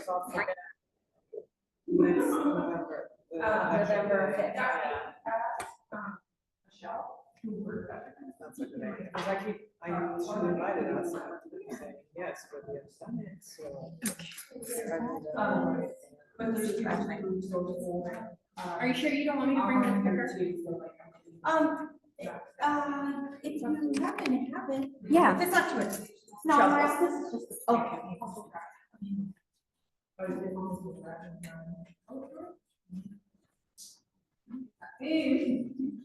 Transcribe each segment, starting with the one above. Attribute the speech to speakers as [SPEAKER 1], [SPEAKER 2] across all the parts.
[SPEAKER 1] November 5th.
[SPEAKER 2] That's a good idea. Because I usually invited us. Saying yes, but we have done it. So.
[SPEAKER 3] Are you sure you don't want me to bring the clicker?
[SPEAKER 1] If you happen to have it.
[SPEAKER 3] Yeah.
[SPEAKER 1] If it's not too much.
[SPEAKER 3] No,
[SPEAKER 1] this is just, okay.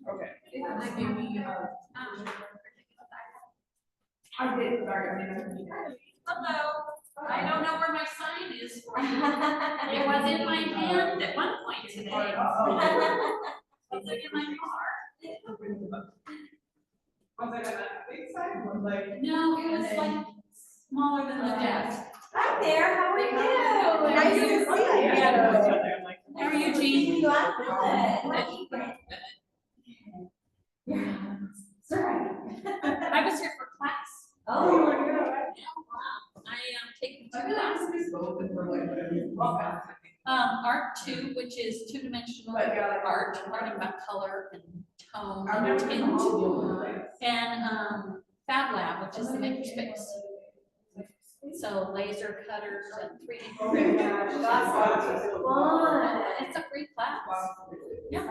[SPEAKER 2] Okay.
[SPEAKER 4] I did, sorry. Hello. I don't know where my sign is. It was in my hand at one point today. It's like in my car.
[SPEAKER 2] Was it a big sign or like?
[SPEAKER 4] No, it was like smaller than the desk.
[SPEAKER 1] Hi there, how are you? Nice to see you.
[SPEAKER 4] How are you, Jean?
[SPEAKER 1] I'm good. Sorry.
[SPEAKER 4] I was here for class.
[SPEAKER 1] Oh.
[SPEAKER 4] I am taking 2 classes. Art 2, which is two-dimensional art, learning about color and tone and tint. And Fab Lab, which is the makerspace. So laser cutters and 3D printers. It's a free class. Yeah.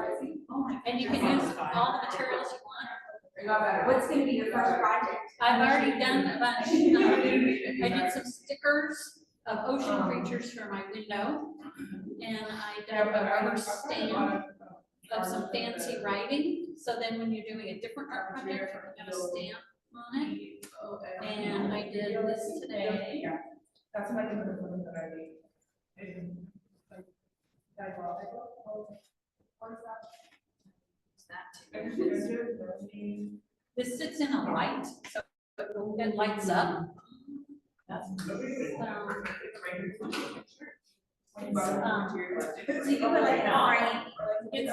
[SPEAKER 4] And you can use all the materials you want.
[SPEAKER 1] What's going to be your first project?
[SPEAKER 4] I've already done a bunch. I did some stickers of ocean creatures for my window. And I did a rubber stamp of some fancy writing. So then when you're doing a different art project, you can have a stamp on it. And I did this today.
[SPEAKER 2] That's my that
[SPEAKER 4] This sits in a light, so it lights up.
[SPEAKER 1] So you put like a frame.
[SPEAKER 4] It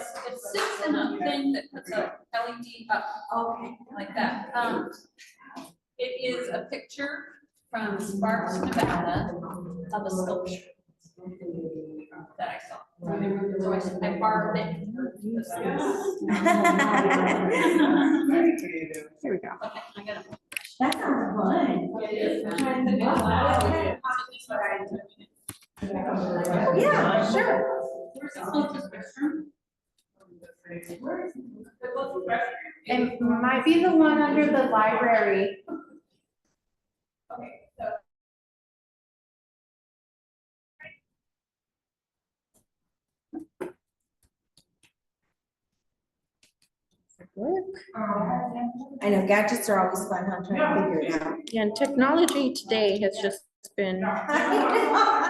[SPEAKER 4] sits in a thing that puts a LED up,
[SPEAKER 1] Okay.
[SPEAKER 4] like that. It is a picture from Sparks, Nevada, of a sculpture that I saw. So I borrowed it.
[SPEAKER 3] Here we go.
[SPEAKER 4] Okay, I got it.
[SPEAKER 1] That sounds fun.
[SPEAKER 4] It is.
[SPEAKER 1] Yeah, sure.
[SPEAKER 4] Where's the closest restroom?
[SPEAKER 3] It might be the one under the library.
[SPEAKER 1] I know gadgets are always fun, I'm trying to figure it out.
[SPEAKER 3] Yeah, and technology today has just been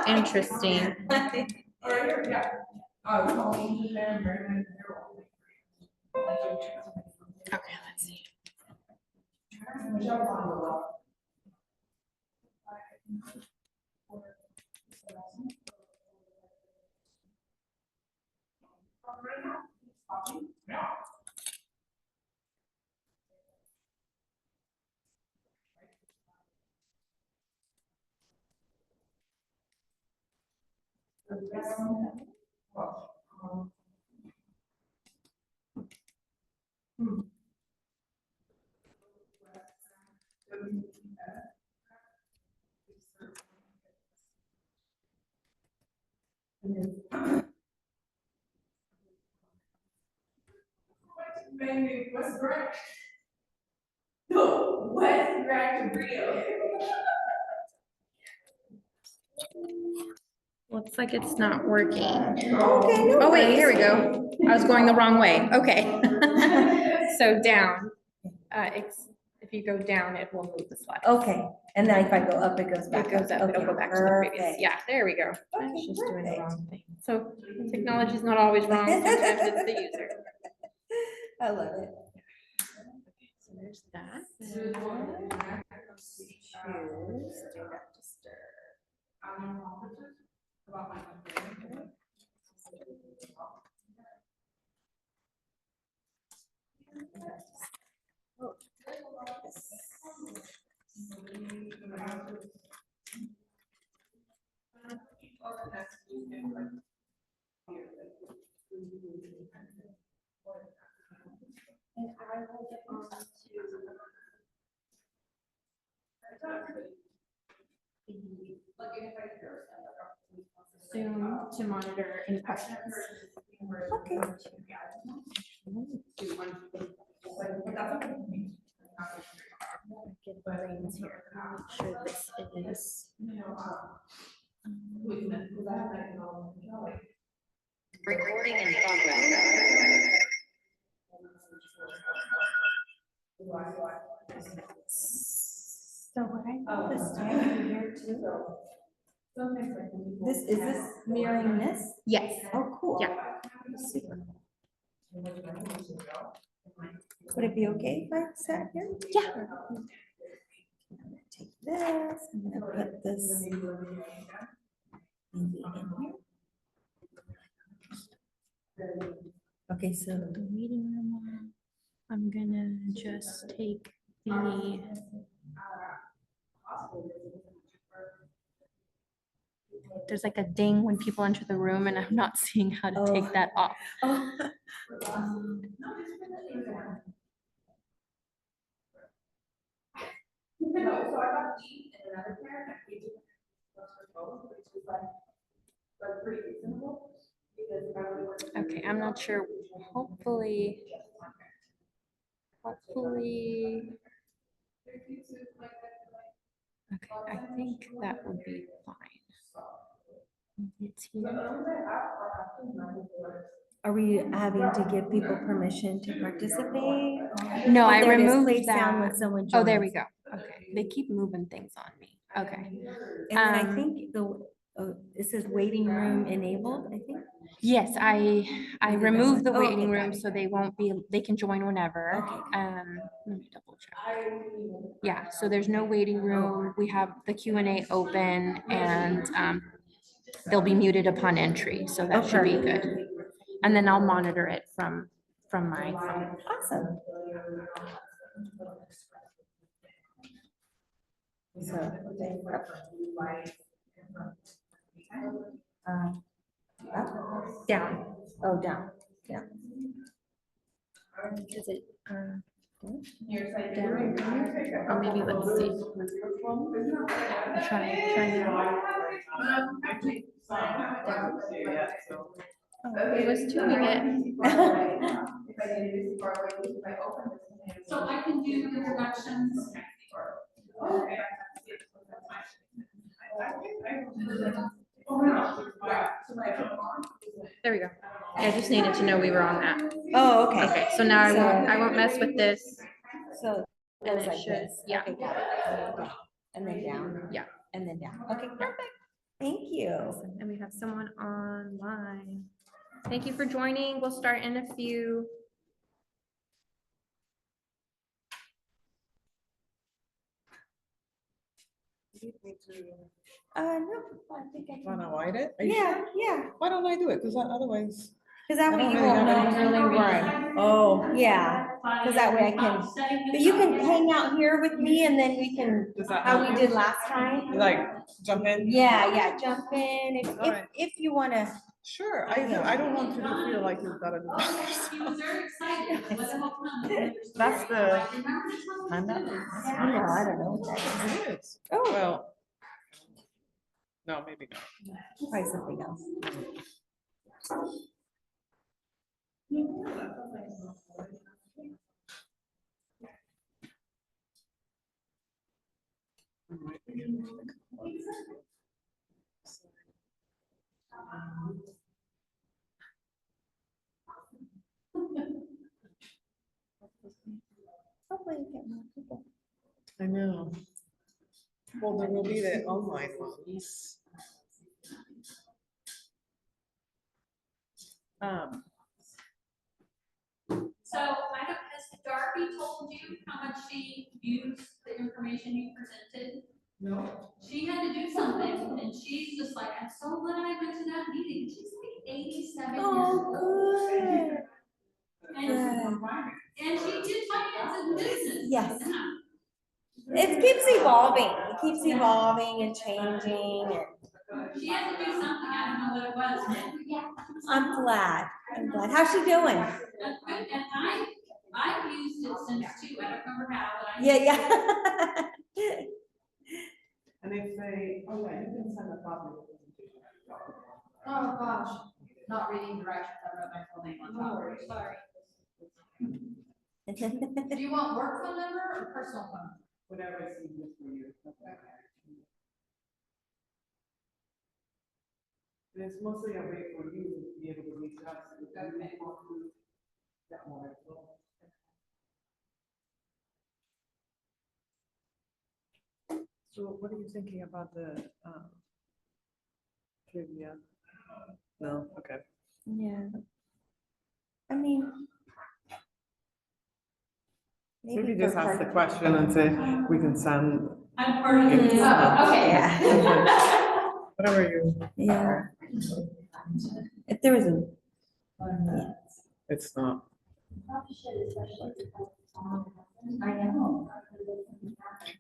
[SPEAKER 3] interesting. Okay, let's see.
[SPEAKER 4] What's Greg? No, what's Greg Cabrillo?
[SPEAKER 3] Looks like it's not working.
[SPEAKER 1] Okay. No
[SPEAKER 3] Oh, wait,
[SPEAKER 1] worries.
[SPEAKER 3] here we go. I was going the wrong way. Okay. So down. If you go down, it will move the slide.
[SPEAKER 1] Okay, and then if I go up, it goes back.
[SPEAKER 3] It goes up, it'll
[SPEAKER 1] Okay,
[SPEAKER 3] go back to the previous.
[SPEAKER 1] perfect.
[SPEAKER 3] Yeah, there we go. I was
[SPEAKER 1] Okay,
[SPEAKER 3] just doing the
[SPEAKER 1] perfect.
[SPEAKER 3] wrong thing. So technology's not always wrong. Sometimes it's the user.
[SPEAKER 1] I love it.
[SPEAKER 3] So there's that.
[SPEAKER 1] Choose do not disturb.
[SPEAKER 3] And I will get on to Zoom to monitor any questions.
[SPEAKER 1] Okay.
[SPEAKER 3] Get the reins here. Make sure this is.
[SPEAKER 5] Recording in progress.
[SPEAKER 1] So what I got this time here too. This, is this mirroring this?
[SPEAKER 3] Yes.
[SPEAKER 1] Oh, cool.
[SPEAKER 3] Yeah.
[SPEAKER 1] Super. Would it be okay if I sat here?
[SPEAKER 3] Yeah.
[SPEAKER 1] I'm gonna take this, I'm gonna put this maybe in here. Okay, so
[SPEAKER 3] The meeting room on. I'm gonna just take the. There's like a ding when people enter the room and I'm not seeing how to take that off.
[SPEAKER 1] oh,
[SPEAKER 3] Okay, I'm not sure. Hopefully. Okay, I think that would be fine. It's here.
[SPEAKER 1] are we having to give people permission to participate?
[SPEAKER 3] No,
[SPEAKER 1] Oh,
[SPEAKER 3] I
[SPEAKER 1] there it is.
[SPEAKER 3] removed
[SPEAKER 1] Play sound
[SPEAKER 3] that.
[SPEAKER 1] when someone
[SPEAKER 3] Oh, there we
[SPEAKER 1] joins.
[SPEAKER 3] go. Okay, they keep moving things on me. Okay.
[SPEAKER 1] And then I
[SPEAKER 3] Um,
[SPEAKER 1] think it says waiting room enabled, I think.
[SPEAKER 3] Yes, I
[SPEAKER 1] We did that
[SPEAKER 3] removed the
[SPEAKER 1] one. Oh,
[SPEAKER 3] waiting
[SPEAKER 1] okay, got
[SPEAKER 3] room
[SPEAKER 1] it.
[SPEAKER 3] so they won't be, they can join whenever.
[SPEAKER 1] Okay.
[SPEAKER 3] Let me double check. Yeah, so there's no waiting room. We have the Q&A open and they'll be muted upon entry, so that should be good. And then I'll monitor it from my phone.
[SPEAKER 1] Awesome. So. Up?
[SPEAKER 3] Down.
[SPEAKER 1] Oh, down.
[SPEAKER 3] Is it down? Or maybe let's see. Try now. Oh, it was tuning it.
[SPEAKER 4] So I can do introductions.
[SPEAKER 3] There we go. I just needed to know we were on that.
[SPEAKER 1] Oh, okay.
[SPEAKER 3] Okay, so now I won't mess with this.
[SPEAKER 1] So.
[SPEAKER 3] And
[SPEAKER 1] goes
[SPEAKER 3] it
[SPEAKER 1] like
[SPEAKER 3] should,
[SPEAKER 1] this.
[SPEAKER 3] yeah.
[SPEAKER 1] Okay, got it. And then down.
[SPEAKER 3] Yeah.
[SPEAKER 1] And then down. Okay, perfect. Thank you.
[SPEAKER 3] And we have someone online. Thank you for joining. We'll start in a few.
[SPEAKER 1] No, I think I
[SPEAKER 2] Wanna
[SPEAKER 1] can.
[SPEAKER 2] write it? Are you sure?
[SPEAKER 1] Yeah.
[SPEAKER 2] Why don't I do it? Because otherwise.
[SPEAKER 1] Because that
[SPEAKER 2] I
[SPEAKER 1] way
[SPEAKER 2] don't
[SPEAKER 1] you
[SPEAKER 2] really
[SPEAKER 1] won't
[SPEAKER 2] have
[SPEAKER 1] know
[SPEAKER 2] any-
[SPEAKER 1] really where. Oh, yeah. Because that way I can, but you can hang out here with me and then we can,
[SPEAKER 2] Does that
[SPEAKER 1] how
[SPEAKER 2] help
[SPEAKER 1] we
[SPEAKER 2] you?
[SPEAKER 1] did last time.
[SPEAKER 2] Like, jump in?
[SPEAKER 1] Yeah, jump in
[SPEAKER 2] Alright.
[SPEAKER 1] if you wanna.
[SPEAKER 2] Sure, I don't want you to feel like you've got to do it
[SPEAKER 4] He was very excited. What the hell come?
[SPEAKER 2] That's the-
[SPEAKER 4] Remember this one?
[SPEAKER 2] I'm not.
[SPEAKER 1] No, I don't know what that is.
[SPEAKER 2] It is.
[SPEAKER 1] Oh,
[SPEAKER 2] Well. No, maybe not.
[SPEAKER 1] try something else. Hopefully you get more people.
[SPEAKER 2] I know. Well, there will be the online ones.
[SPEAKER 4] So I don't, has Darby told you how much she used the information you presented?
[SPEAKER 2] No.
[SPEAKER 4] She had to do something and she's just like, I'm so glad I went to that meeting. She's like 87 years old.
[SPEAKER 1] Oh, good.
[SPEAKER 4] And,
[SPEAKER 1] Good.
[SPEAKER 4] and she did finance and business.
[SPEAKER 1] Yes.
[SPEAKER 4] Yeah.
[SPEAKER 1] It keeps evolving. It keeps evolving and changing and.
[SPEAKER 4] She has to do something what it was. Yeah.
[SPEAKER 1] I'm glad. I'm glad. How's she doing?
[SPEAKER 4] That's good, and I've used it since too, I don't remember how, but I.
[SPEAKER 1] Yeah.
[SPEAKER 2] And if they, oh yeah, you can send a copy of the presentation.
[SPEAKER 6] Oh, gosh, not reading directions, I wrote my full name on top.
[SPEAKER 4] Oh, sorry.
[SPEAKER 6] Do you want work phone number or personal phone?
[SPEAKER 2] Whatever is easiest for you. And it's mostly a way for you to be able to reach out to the people who get more info. So what are you thinking about the trivia? No, okay.
[SPEAKER 1] Yeah. I mean.
[SPEAKER 2] Maybe
[SPEAKER 1] for
[SPEAKER 2] just ask the
[SPEAKER 1] part-
[SPEAKER 2] question and say, we can send,
[SPEAKER 4] I'm part of
[SPEAKER 2] Mm.
[SPEAKER 4] it.
[SPEAKER 6] Oh, okay.
[SPEAKER 1] Yeah.
[SPEAKER 2] whatever you.
[SPEAKER 1] Yeah. If there was a.
[SPEAKER 2] It's not.
[SPEAKER 6] I know.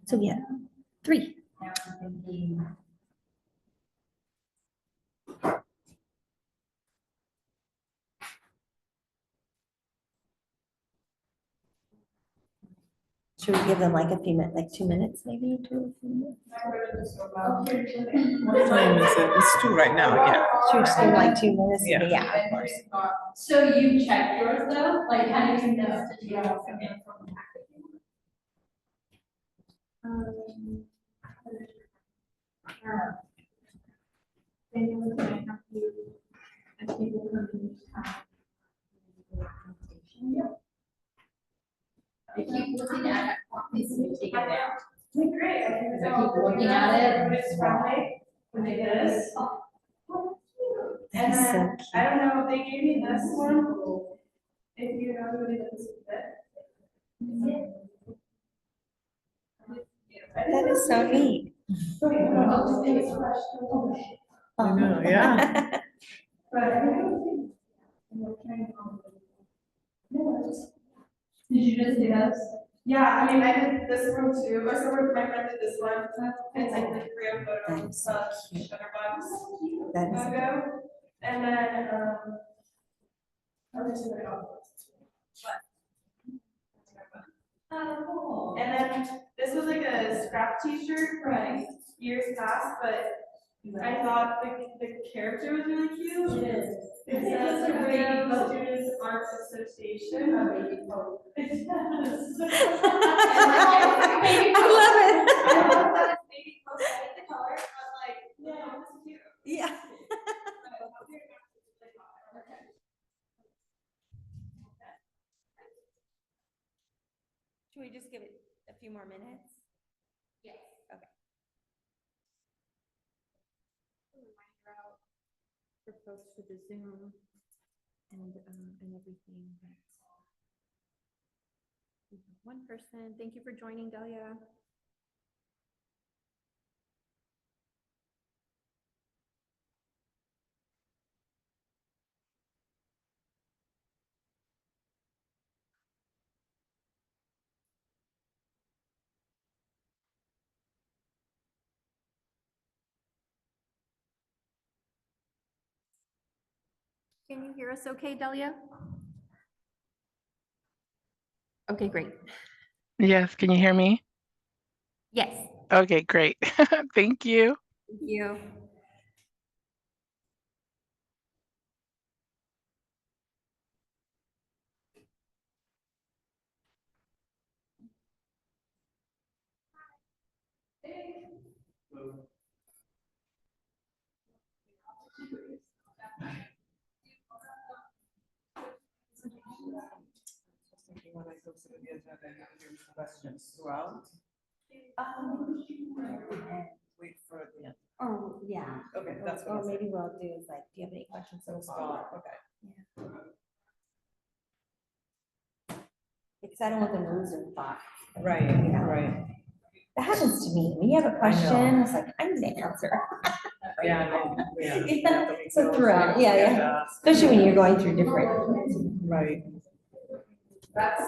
[SPEAKER 1] So yeah, 3. Should we give them like a few minutes, like 2 minutes maybe?
[SPEAKER 2] What time is it? It's 2 right now, yeah.
[SPEAKER 1] Should we just give them like 2 minutes?
[SPEAKER 2] Yeah.
[SPEAKER 1] Yeah, of course.
[SPEAKER 6] So you checked yours though? Like, how did you know? Did you have some info from the packaging? I keep looking at it, please take it down.
[SPEAKER 7] Great. I
[SPEAKER 6] I keep looking at it.
[SPEAKER 7] It's Friday when they did this.
[SPEAKER 1] That
[SPEAKER 7] And
[SPEAKER 1] is so
[SPEAKER 7] then, I
[SPEAKER 1] cute.
[SPEAKER 7] don't know, they gave me this one. If you know who it is.
[SPEAKER 1] That is so neat.
[SPEAKER 2] I know, yeah.
[SPEAKER 7] But I don't Did you just do this? Yeah, I mean, I did this one too. I started with my friend did this one. It's like the Korean photo
[SPEAKER 1] That
[SPEAKER 7] of
[SPEAKER 1] is so cute.
[SPEAKER 7] Shutterbugs
[SPEAKER 1] That is so
[SPEAKER 7] logo. And then, I'll just do it all. And then this was like a scrap t-shirt from like years past, but I thought the character was really cute. It is. It says Cabrillo Students Arts Association. It does.
[SPEAKER 1] I love it.
[SPEAKER 7] I love that it's maybe prosthetic the color, but like, yeah, it's cute.
[SPEAKER 1] Yeah. Should we just give it a few more minutes?
[SPEAKER 6] Yes.
[SPEAKER 1] Okay. For folks for the Zoom and everything. We have one person. Thank you for joining, Delia. Can you hear us okay, Delia? Okay, great.
[SPEAKER 8] Yes, can you hear me?
[SPEAKER 1] Yes.
[SPEAKER 8] Okay, great. Thank you.
[SPEAKER 1] Thank you.
[SPEAKER 2] Thinking when I go to the agenda, there's questions throughout. Wait for the end.
[SPEAKER 1] Oh, yeah.
[SPEAKER 2] Okay, that's what I
[SPEAKER 1] Or
[SPEAKER 2] was
[SPEAKER 1] maybe what I'll do is like, do you have any questions so
[SPEAKER 2] saying.
[SPEAKER 1] far?
[SPEAKER 2] Okay.
[SPEAKER 1] Because I don't want them to lose their thought.
[SPEAKER 2] Right,
[SPEAKER 1] Yeah.
[SPEAKER 2] right.
[SPEAKER 1] That happens to me. When you have a question, it's like, I need an answer.
[SPEAKER 2] Yeah, no, yeah.
[SPEAKER 1] Yeah, so throughout, yeah. Especially when you're going through different.
[SPEAKER 2] Right.
[SPEAKER 7] That's.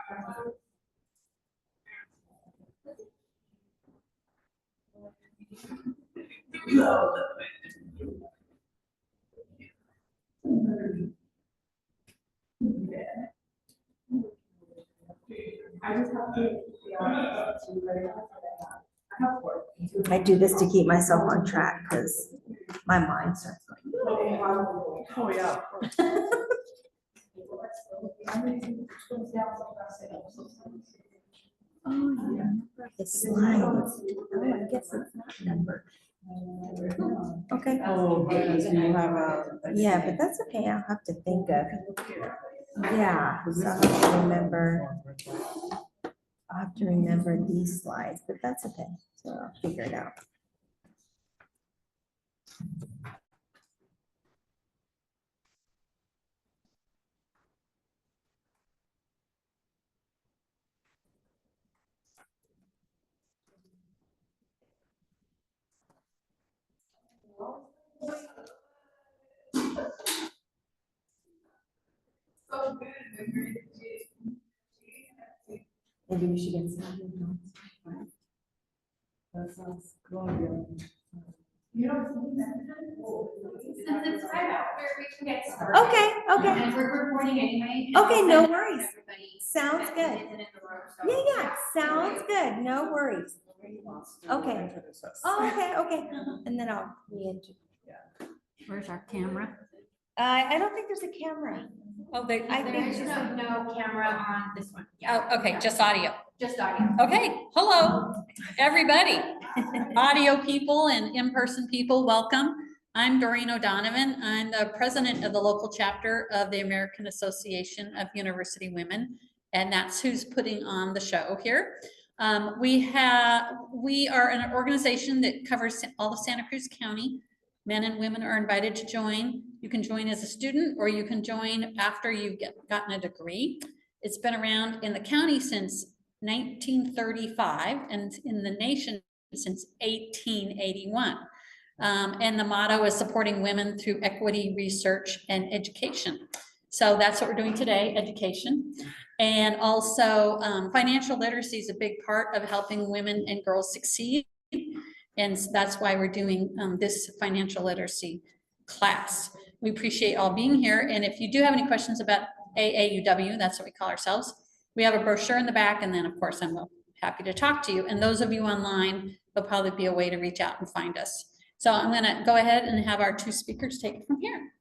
[SPEAKER 1] I do this to keep myself on track because my mind starts going.
[SPEAKER 2] Oh, yeah.
[SPEAKER 1] Oh, yeah, the slides. Oh, I guess it's not numbered. Okay.
[SPEAKER 2] Oh, goodness, you have a.
[SPEAKER 1] Yeah, but that's okay. I'll have to think of. Yeah, so I'll have to remember. I'll have to remember these slides, but that's okay. So I'll figure it out. Maybe we should get some.
[SPEAKER 2] That sounds good.
[SPEAKER 6] Since it's 5 after, we can get started.
[SPEAKER 1] Okay, okay.
[SPEAKER 6] And we're recording anyway.
[SPEAKER 1] Okay,
[SPEAKER 6] And
[SPEAKER 1] no
[SPEAKER 6] I'll send
[SPEAKER 1] worries.
[SPEAKER 6] everybody
[SPEAKER 1] Sounds
[SPEAKER 6] that
[SPEAKER 1] good.
[SPEAKER 6] isn't in the room, so-
[SPEAKER 1] Yeah, sounds good. No worries. Okay.
[SPEAKER 2] Introduce us.
[SPEAKER 1] Oh, okay, okay. And then I'll re-enter.
[SPEAKER 4] Where's our camera?
[SPEAKER 1] I don't think there's a camera.
[SPEAKER 4] Oh, they,
[SPEAKER 1] I think
[SPEAKER 6] There's no camera on this one.
[SPEAKER 4] oh, okay, just audio.
[SPEAKER 6] Just audio.
[SPEAKER 4] Okay, hello, everybody. Audio people and in-person people, welcome. I'm Doreen O'Donovan. I'm the president of the local chapter of the American Association of University Women, and that's who's putting on the show here. We are an organization that covers all of Santa Cruz County. Men and women are invited to join. You can join as a student or you can join after you've gotten a degree. It's been around in the county since 1935 and in the nation since 1881. And the motto is supporting women through equity, research, and education. So that's what we're doing today, education. And also financial literacy is a big part of helping women and girls succeed. And that's why we're doing this financial literacy class. We appreciate all being here. And if you do have any questions about AAUW, that's what we call ourselves, we have a brochure in the back. And then of course, I'm happy to talk to you. And those of you online, there'll probably be a way to reach out and find us. So I'm gonna go ahead and have our two speakers take it from here.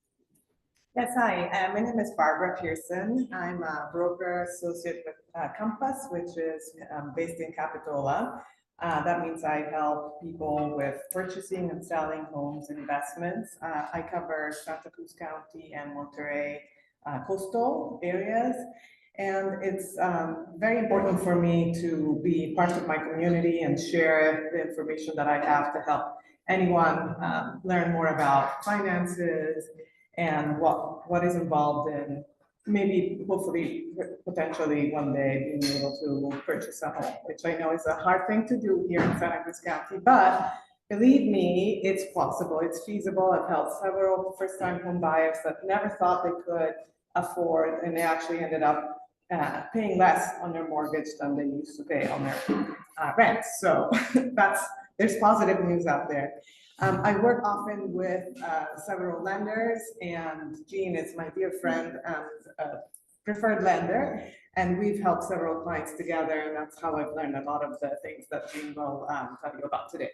[SPEAKER 2] Yes, hi, my name is Barbara Pearson. I'm a broker associate with Compass, which is based in Capitola. That means I help people with purchasing and selling homes and investments. I cover Santa Cruz County and Monterey coastal areas. And it's very important for me to be part of my community and share the information that I have to help anyone learn more about finances and what is involved in maybe, hopefully, potentially one day being able to purchase a home, which I know is a hard thing to do here in Santa Cruz County, but believe me, it's possible, it's feasible. I've helped several first-time home buyers that never thought they could afford, and they actually ended up paying less on their mortgage than they used to pay on their rent. So there's positive news out there. I work often with several lenders, and Jean is my dear friend and preferred lender, and we've helped several clients together, and that's how I've learned a lot of the things that Jean will tell you about today.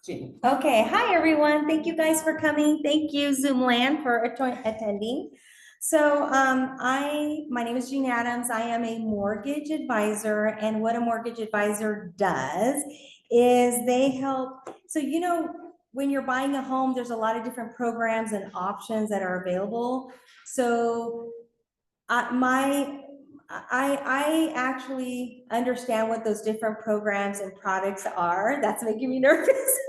[SPEAKER 2] Jean.
[SPEAKER 1] Okay, hi everyone. Thank you guys for coming. Thank you Zoomland for attending. So my name is Jean Adams. I am a mortgage advisor, and what a mortgage advisor does is they help. So you know, when you're buying a home, there's a lot of different programs and options that are available. So I actually understand what those different programs and products are. That's making me nervous.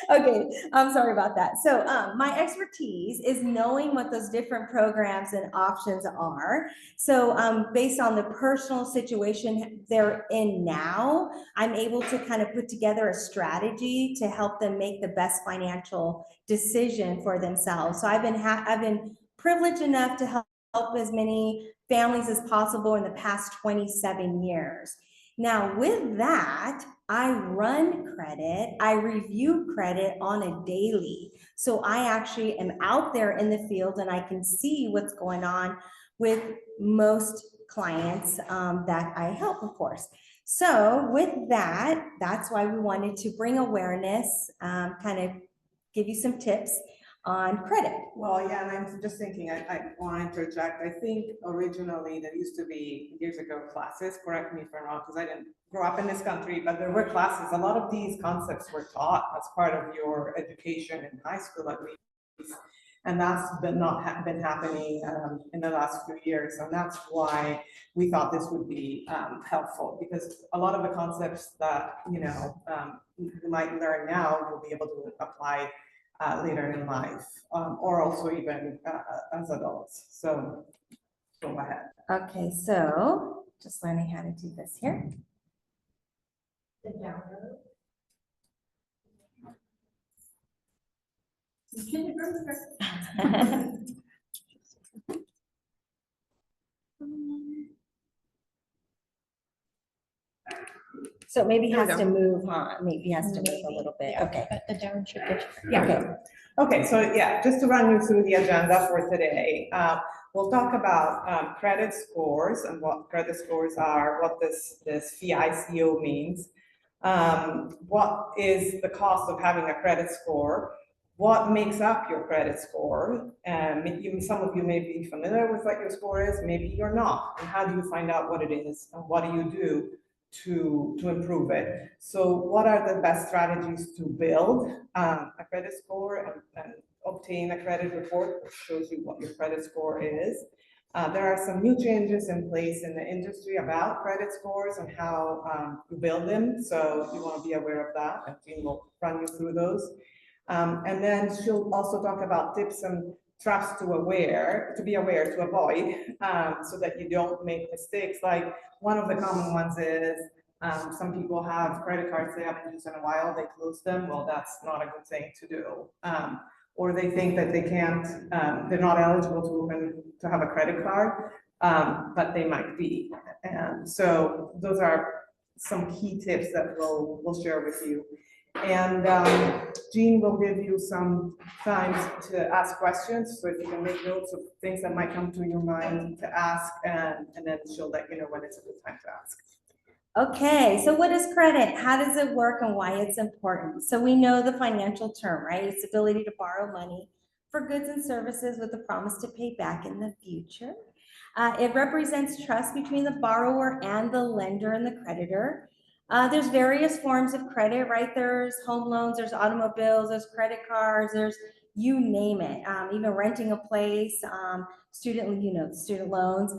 [SPEAKER 1] Okay, I'm sorry about that. So my expertise is knowing what those different programs and options are. So based on the personal situation they're in now, I'm able to kind of put together a strategy to help them make the best financial decision for themselves. So I've been privileged enough to help as many families as possible in the past 27 years. Now, with that, I run credit, I review credit on a daily. So I actually am out there in the field and I can see what's going on with most clients that I help, of course. So with that, that's why we wanted to bring awareness, kind of give you some tips on credit.
[SPEAKER 2] Well, yeah, and I'm just thinking, I want to interject. I think originally there used to be years ago classes, correct me if I'm wrong, because I didn't grow up in this country, but there were classes. A lot of these concepts were taught as part of your education in high school, at least. And that's been been happening in the last few years. And that's why we thought this would be helpful, because a lot of the concepts that, you might learn now, you'll be able to apply later in life, or also even as adults. So go ahead.
[SPEAKER 1] Okay, so just learning how to do this here.
[SPEAKER 6] The download.
[SPEAKER 1] So maybe
[SPEAKER 3] There we
[SPEAKER 1] has
[SPEAKER 3] go.
[SPEAKER 1] to move, huh? Maybe has to move a little bit. Okay.
[SPEAKER 3] But the down should get.
[SPEAKER 1] Okay.
[SPEAKER 2] Okay, so yeah, just to run you through the agenda for today, we'll talk about credit scores and what credit scores are, what this FICO means, what is the cost of having a credit score, what makes up your credit score, and some of you may be familiar with what your score is, maybe you're not, and how do you find out what it is, and what do you do to improve it. So what are the best strategies to build a credit score and obtain a credit report which shows you what your credit score is. There are some new changes in place in the industry about credit scores and how you build them. So you want to be aware of that, and Jean will run you through those. And then she'll also talk about tips and traps to be aware to avoid, so that you don't make mistakes. Like one of the common ones is some people have credit cards they haven't used in a while, they close them. Well, that's not a good thing to do. Or they think that they can't, they're not eligible to have a credit card, but they might be. And so those are some key tips that we'll share with you. And Jean will give you some time to ask questions, so if you can make notes of things that might come to your mind to ask, and then she'll let you know when it's a good time to ask.
[SPEAKER 1] Okay, so what is credit? How does it work and why it's important? So we know the financial term, right? It's the ability to borrow money for goods and services with the promise to pay back in the future. It represents trust between the borrower and the lender and the creditor. There's various forms of credit, right? There's home loans, there's automobiles, there's credit cards, there's you name it, even renting a place, student loans.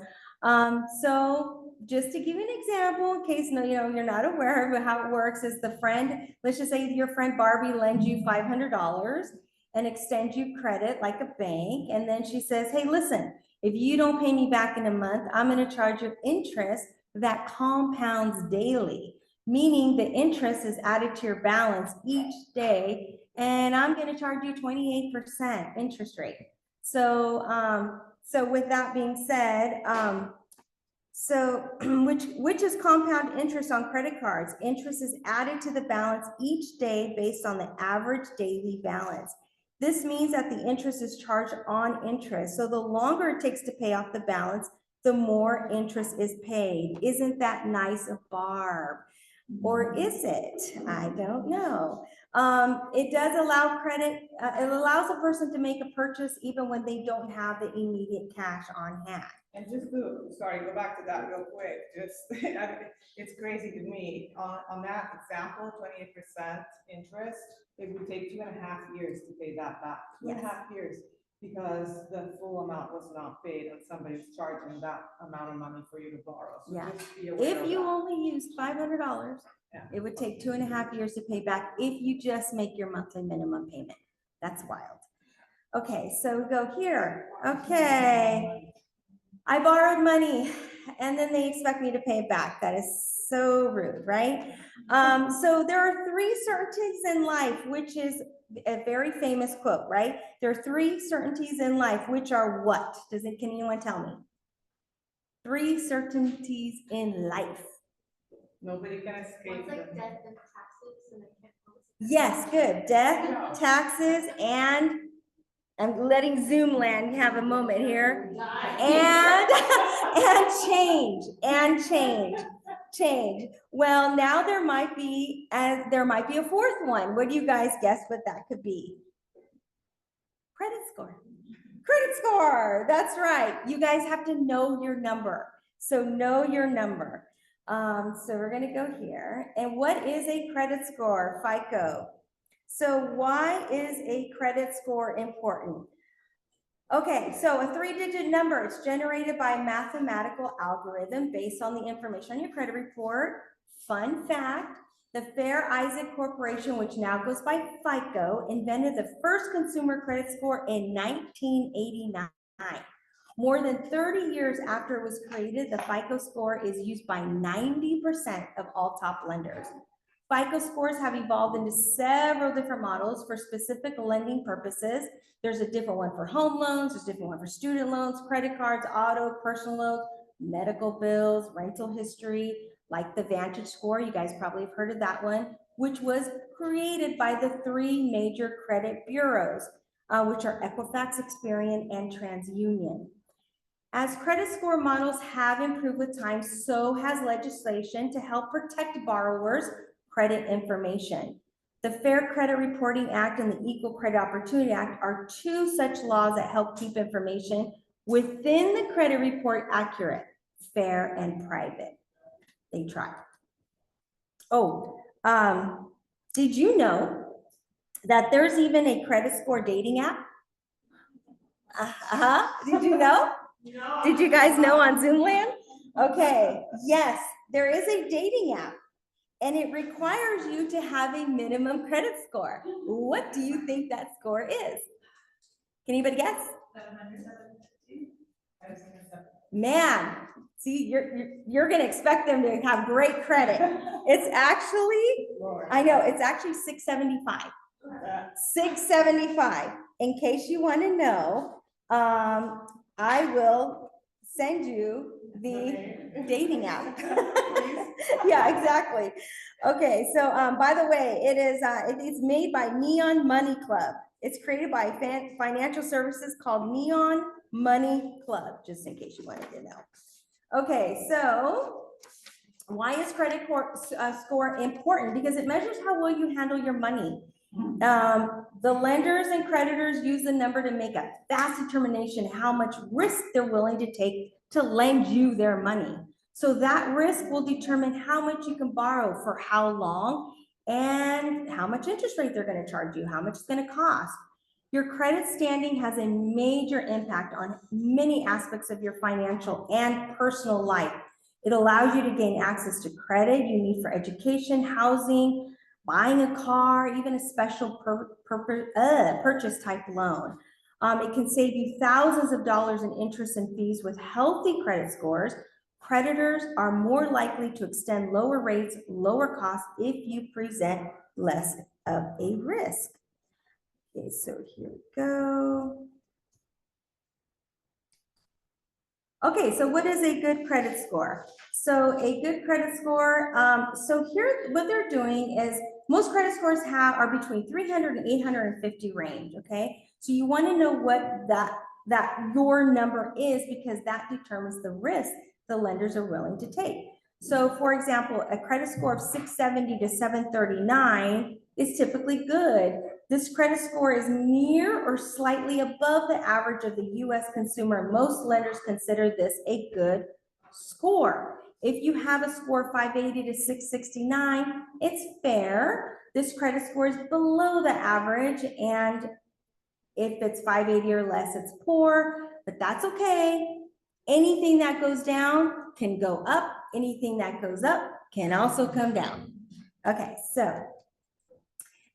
[SPEAKER 1] So just to give you an example, in case you're not aware of how it works, is let's just say your friend Barbie lends you $500 and extends you credit like a bank. And then she says, hey, listen, if you don't pay me back in a month, I'm going to charge you interest that compounds daily, meaning the interest is added to your balance each day. And I'm going to charge you 28% interest rate. So, so with that being said, which is compound interest on credit cards? Interest is added to the balance each day based on the average daily balance. This means that the interest is charged on interest. So the longer it takes to pay off the balance, the more interest is paid. Isn't that nice of Barb? Or is it? I don't know. It does allow credit. It allows a person to make a purchase even when they don't have the immediate cash on hand.
[SPEAKER 2] And just to, go back to that real quick, it's crazy to me, on that example, 28% interest, it would take 2.5 years to pay that back. 2.5 years, because the full amount was not paid and somebody's charging that amount of money for you to borrow. So
[SPEAKER 1] Yeah.
[SPEAKER 2] just be aware
[SPEAKER 1] If
[SPEAKER 2] of
[SPEAKER 1] you
[SPEAKER 2] that.
[SPEAKER 1] only used $500, it would take 2.5 years to pay back if you just make your monthly minimum payment. That's wild. Okay, so we go here. Okay. I borrowed money and then they expect me to pay it back. That is so rude, right? So there are three certainties in life, which is a very famous quote, right? There are three certainties in life, which are what? Can anyone tell me? Three certainties in life.
[SPEAKER 2] Nobody can escape them.
[SPEAKER 6] death and taxes and I can't.
[SPEAKER 1] Yes, good. Death, taxes, and I'm letting Zoom land have a moment here. And change. Well, now there might be a fourth one. What do you guys guess what that could be? Credit score. Credit score. That's right. You guys have to know your number. So know your number. So we're gonna go here. And what is a credit score? FICO. So why is a credit score important? Okay, so a three-digit number, it's generated by a mathematical algorithm based on the information on your credit report. Fun fact, the Fair Isaac Corporation, which now goes by FICO, invented the first consumer credit score in 1989. More than 30 years after it was created, the FICO score is used by 90% of all top lenders. FICO scores have evolved into several different models for specific lending purposes. There's a different one for home loans, there's a different one for student loans, credit cards, auto, personal loans, medical bills, rental history, like the Vantage score. You guys probably have heard of that one, which was created by the three major credit bureaus, which are Equifax, Experian, and TransUnion. As credit score models have improved with time, so has legislation to help protect borrowers' credit information. The Fair Credit Reporting Act and the Equal Credit Opportunity Act are two such laws that help keep information within the credit report accurate, fair, and private. They try. Oh, did you know that there's even a credit score dating app? Did you know?
[SPEAKER 7] No.
[SPEAKER 1] Did you guys know on Zoomland? Okay, yes, there is a dating app and it requires you to have a minimum credit score. What do you think that score is? Can anybody guess?
[SPEAKER 7] 750.
[SPEAKER 1] Man, see, you're gonna expect them to have great credit. It's actually, I know, it's actually 675. 675. In case you want to know, I will send you the dating app. Yeah, exactly. Okay, so by the way, it is made by Neon Money Club. It's created by financial services called Neon Money Club, just in case you wanted to know. Okay, so why is credit score important? Because it measures how well you handle your money. The lenders and creditors use the number to make a fast determination how much risk they're willing to take to lend you their money. So that risk will determine how much you can borrow for how long and how much interest rate they're going to charge you, how much it's going to cost. Your credit standing has a major impact on many aspects of your financial and personal life. It allows you to gain access to credit you need for education, housing, buying a car, even a special purchase type loan. It can save you thousands of dollars in interest and fees. With healthy credit scores, creditors are more likely to extend lower rates, lower costs if you present less of a risk. Okay, so here we go. Okay, so what is a good credit score? So a good credit score, so here what they're doing is most credit scores are between 300 and 850 range, okay? So you want to know what that your number is because that determines the risk the lenders are willing to take. So for example, a credit score of 670 to 739 is typically good. This credit score is near or slightly above the average of the US consumer. Most lenders consider this a good score. If you have a score 580 to 669, it's fair. This credit score is below the average, and if it's 580 or less, it's poor, but that's okay. Anything that goes down can go up. Anything that goes up can also come down. Okay, so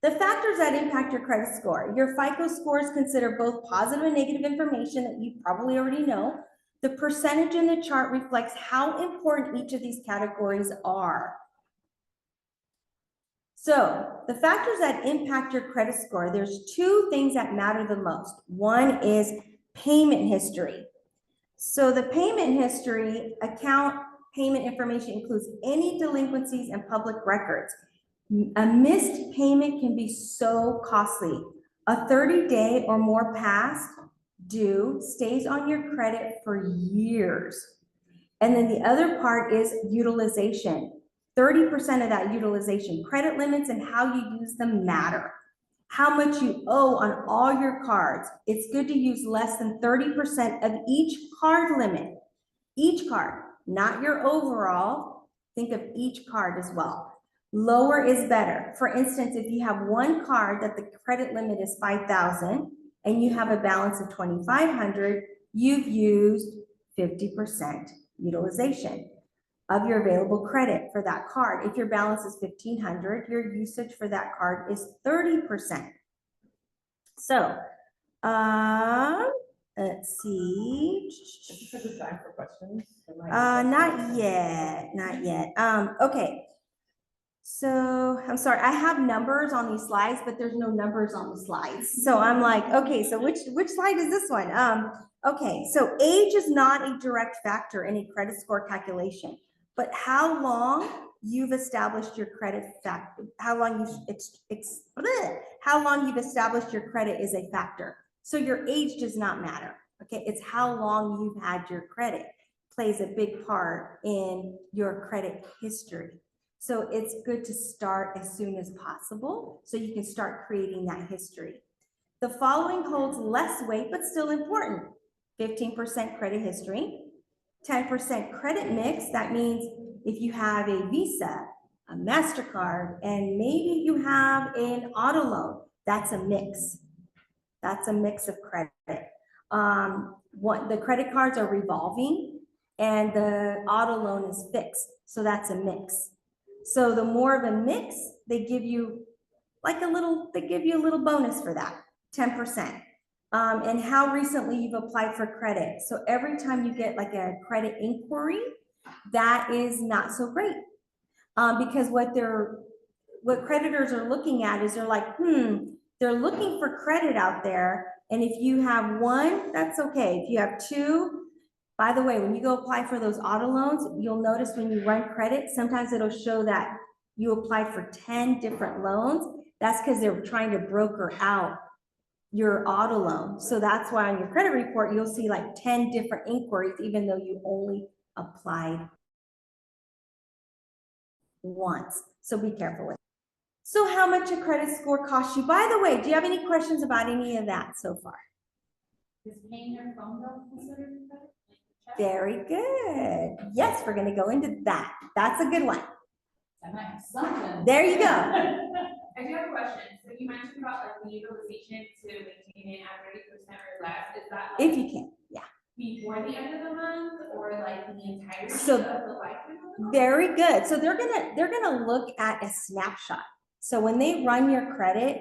[SPEAKER 1] the factors that impact your credit score. Your FICO scores consider both positive and negative information that you probably already know. The percentage in the chart reflects how important each of these categories are. So the factors that impact your credit score, there's two things that matter the most. One is payment history. So the payment history account payment information includes any delinquencies and public records. A missed payment can be so costly. A 30-day or more past due stays on your credit for years. And then the other part is utilization. 30% of that utilization, credit limits and how you use them matter. How much you owe on all your cards. It's good to use less than 30% of each card limit. Each card, not your overall. Think of each card as well. Lower is better. For instance, if you have one card that the credit limit is $5,000 and you have a balance of $2,500, you've used 50% utilization of your available credit for that card. If your balance is $1,500, your usage for that card is 30%. So, let's see.
[SPEAKER 2] Is this a good time for questions?
[SPEAKER 1] Not yet, not yet. Okay. So I'm sorry, I have numbers on these slides, but there's no numbers on the slides. So I'm like, okay, so which slide is this one? Okay, so age is not a direct factor in a credit score calculation, but how long you've established your credit how long you've established your credit is a factor. So your age does not matter. Okay, it's how long you've had your credit plays a big part in your credit history. So it's good to start as soon as possible so you can start creating that history. The following holds less weight, but still important. 15% credit history, 10% credit mix. That means if you have a Visa, a MasterCard, and maybe you have an auto loan, that's a mix. That's a mix of credit. The credit cards are revolving and the auto loan is fixed. So that's a mix. So the more of a mix, they give you like a little bonus for that, 10%. And how recently you've applied for credit. So every time you get like a credit inquiry, that is not so great. Because what creditors are looking at is they're like, they're looking for credit out there. And if you have one, that's okay. If you have two, by the way, when you go apply for those auto loans, you'll notice when you run credit, sometimes it'll show that you applied for 10 different loans. That's because they're trying to broker out your auto loan. So that's why on your credit report, you'll see like 10 different inquiries, even though you only applied once. So be careful with it. So how much a credit score costs you? By the way, do you have any questions about any of that so far?
[SPEAKER 6] Is paying your phone bill considered credit?
[SPEAKER 1] Very good. Yes, we're going to go into that. That's a good one.
[SPEAKER 6] That might have something.
[SPEAKER 1] There you go.
[SPEAKER 9] I do have a question. So you mentioned about like the utilization to maintain it at 30% or less. Is that like
[SPEAKER 1] If you can, yeah.
[SPEAKER 9] before the end of the month or like the entirety
[SPEAKER 1] So,
[SPEAKER 9] of the lifetime of the month?
[SPEAKER 1] Very good. So they're gonna look at a snapshot. So when they run your credit,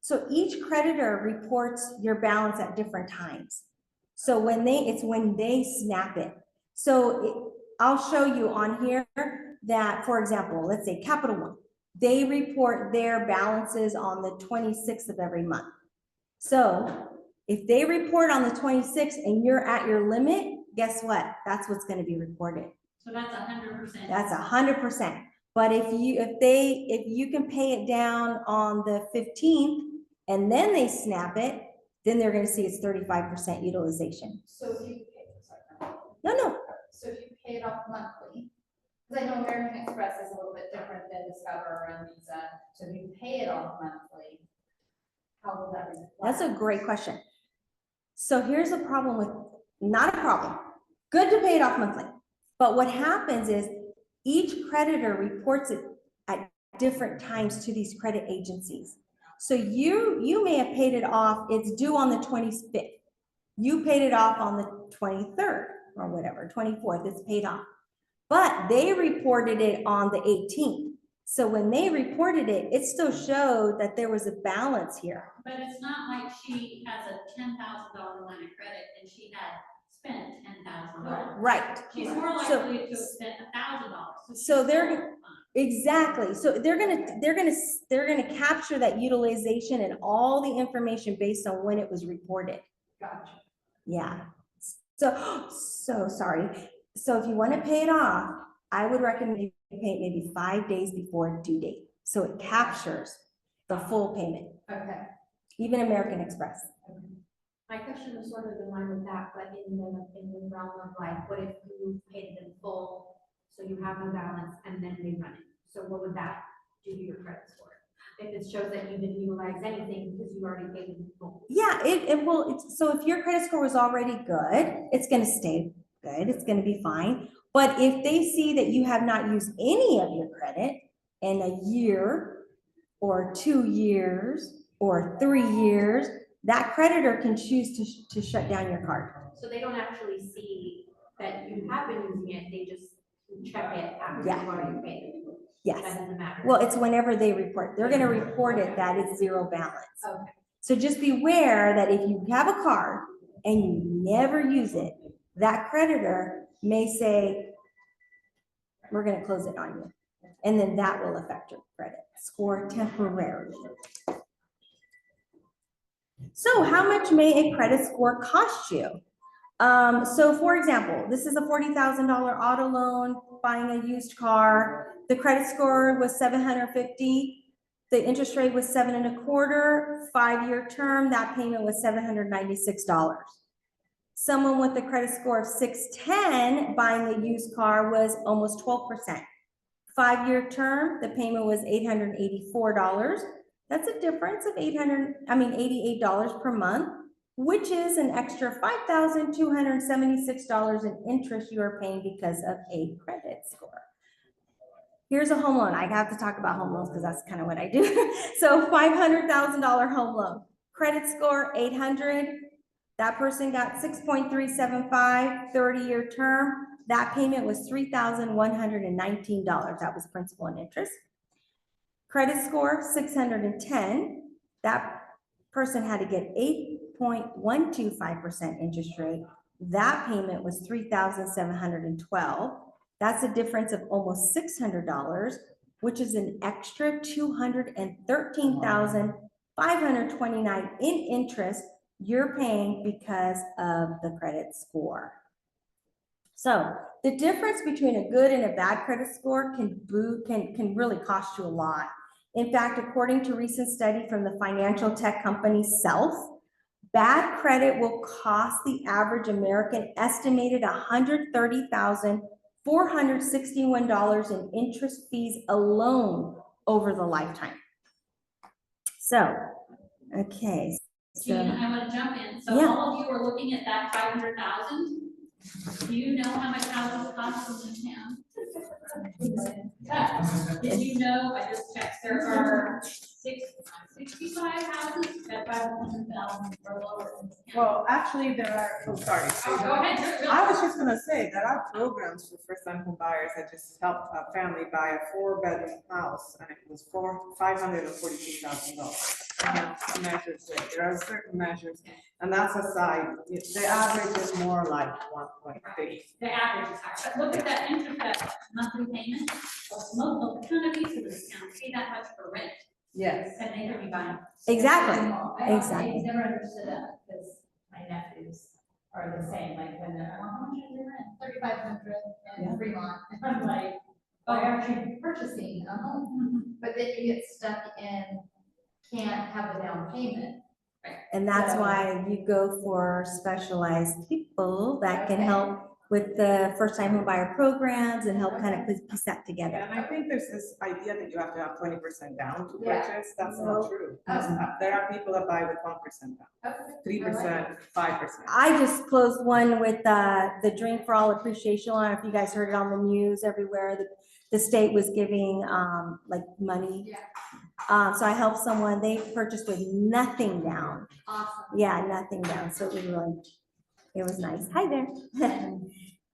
[SPEAKER 1] so each creditor reports your balance at different times. So it's when they snap it. So I'll show you on here that, for example, let's say Capital One, they report their balances on the 26th of every month. So if they report on the 26th and you're at your limit, guess what? That's what's going to be reported.
[SPEAKER 4] So that's 100%.
[SPEAKER 1] That's 100%. But if you can pay it down on the 15th and then they snap it, then they're going to see it's 35% utilization.
[SPEAKER 6] So if you pay, sorry.
[SPEAKER 1] No.
[SPEAKER 6] So if you pay it off monthly, because I know American Express is a little bit different than Discover and Visa. So if you pay it off monthly, how will that reflect?
[SPEAKER 1] That's a great question. So here's a problem with, not a problem. Good to pay it off monthly. But what happens is each creditor reports it at different times to these credit agencies. So you may have paid it off, it's due on the 25th. You paid it off on the 23rd or whatever, 24th, it's paid off. But they reported it on the 18th. So when they reported it, it still showed that there was a balance here.
[SPEAKER 4] But it's not like she has a $10,000 line of credit and she had spent $10,000
[SPEAKER 1] Right.
[SPEAKER 4] She's more
[SPEAKER 1] So-
[SPEAKER 4] likely to have spent $1,000.
[SPEAKER 1] So they're, exactly, so they're gonna capture that utilization and all the information based on when it was reported.
[SPEAKER 6] Gotcha.
[SPEAKER 1] Yeah, so sorry. So if you want to pay it off, I would recommend you pay it maybe 5 days before due date. So it captures the full payment,
[SPEAKER 6] Okay.
[SPEAKER 1] even American Express.
[SPEAKER 3] My question was sort of in line with that, but in the realm of like, what if you paid it in full, so you have no balance and then they run it? So what would that do to your credit score? If it shows that you didn't utilize anything because you already paid it in full?
[SPEAKER 1] Yeah, it will, so if your credit score was already good, it's gonna stay good, it's gonna be fine. But if they see that you have not used any of your credit in a year or 2 years or 3 years, that creditor can choose to shut down your card.
[SPEAKER 3] So they don't actually see that you have been using it, they just check it after
[SPEAKER 1] Yeah.
[SPEAKER 3] you've already paid it. That
[SPEAKER 1] Yes,
[SPEAKER 3] doesn't matter.
[SPEAKER 1] well, it's whenever they report, they're gonna report it that it's zero balance.
[SPEAKER 3] Okay.
[SPEAKER 1] So just beware that if you have a card and you never use it, that creditor may say, we're gonna close it on you. And then that will affect your credit score temporarily. So how much may a credit score cost you? So for example, this is a $40,000 auto loan, buying a used car. The credit score was 750. The interest rate was 7.25, 5-year term, that payment was $796. Someone with a credit score of 610 buying a used car was almost 12%. 5-year term, the payment was $884. That's a difference of $88 per month, which is an extra $5,276 in interest you are paying because of a credit score. Here's a home loan. I have to talk about home loans because that's kind of what I do. So $500,000 home loan, credit score 800. That person got 6.375, 30-year term. That payment was $3,119. That was principal and interest. Credit score 610. That person had to get 8.125% interest rate. That payment was $3,712. That's a difference of almost $600, which is an extra $213,529 in interest you're paying because of the credit score. So the difference between a good and a bad credit score can really cost you a lot. In fact, according to a recent study from the financial tech company Self, bad credit will cost the average American estimated $130,461 in interest fees alone over the lifetime. So, okay.
[SPEAKER 4] Gina, I want to jump in. So
[SPEAKER 1] Yeah.
[SPEAKER 4] all of you are looking at that 500,000. Do you know how much houses cost in this town? Did you know, I just checked, there are 65 houses at 500,000 or lower in this town.
[SPEAKER 2] Well, actually, there are, oh, sorry.
[SPEAKER 4] Oh, go ahead.
[SPEAKER 2] I was just gonna say, there are programs for first-time home buyers that just helped a family buy a 4-bedroom house, and it was $542,000. Measures there are certain measures, and that's aside, the average is more like 1.3.
[SPEAKER 4] The average is higher, but look at that interest, that monthly payment. A ton of these in this town pay that much for rent,
[SPEAKER 2] Yes.
[SPEAKER 4] and they could be buying.
[SPEAKER 1] Exactly.
[SPEAKER 6] I never understood that because my nephews are the same, like when they're, how much is your rent? 3,500 in Fremont. And I'm like, why aren't you purchasing a home? But then you get stuck in, can't have a down payment.
[SPEAKER 1] And that's
[SPEAKER 6] So-
[SPEAKER 1] why you go for specialized people that can
[SPEAKER 6] Okay.
[SPEAKER 1] help with the first-time home buyer programs and help kind of piece that together.
[SPEAKER 2] And I think there's this idea that you have to have 20% down to
[SPEAKER 6] Yeah.
[SPEAKER 2] purchase. That's not true.
[SPEAKER 6] Oh.
[SPEAKER 2] There are people that buy with 1% down,
[SPEAKER 6] Okay.
[SPEAKER 2] 3%, 5%.
[SPEAKER 1] I just closed one with the Dream for All Appreciation Line. If you guys heard it on the news everywhere, the state was giving like money.
[SPEAKER 6] Yeah.
[SPEAKER 1] So I helped someone, they purchased with nothing down.
[SPEAKER 6] Awesome.
[SPEAKER 1] Yeah, nothing down. So it was really, it was nice. Hi there.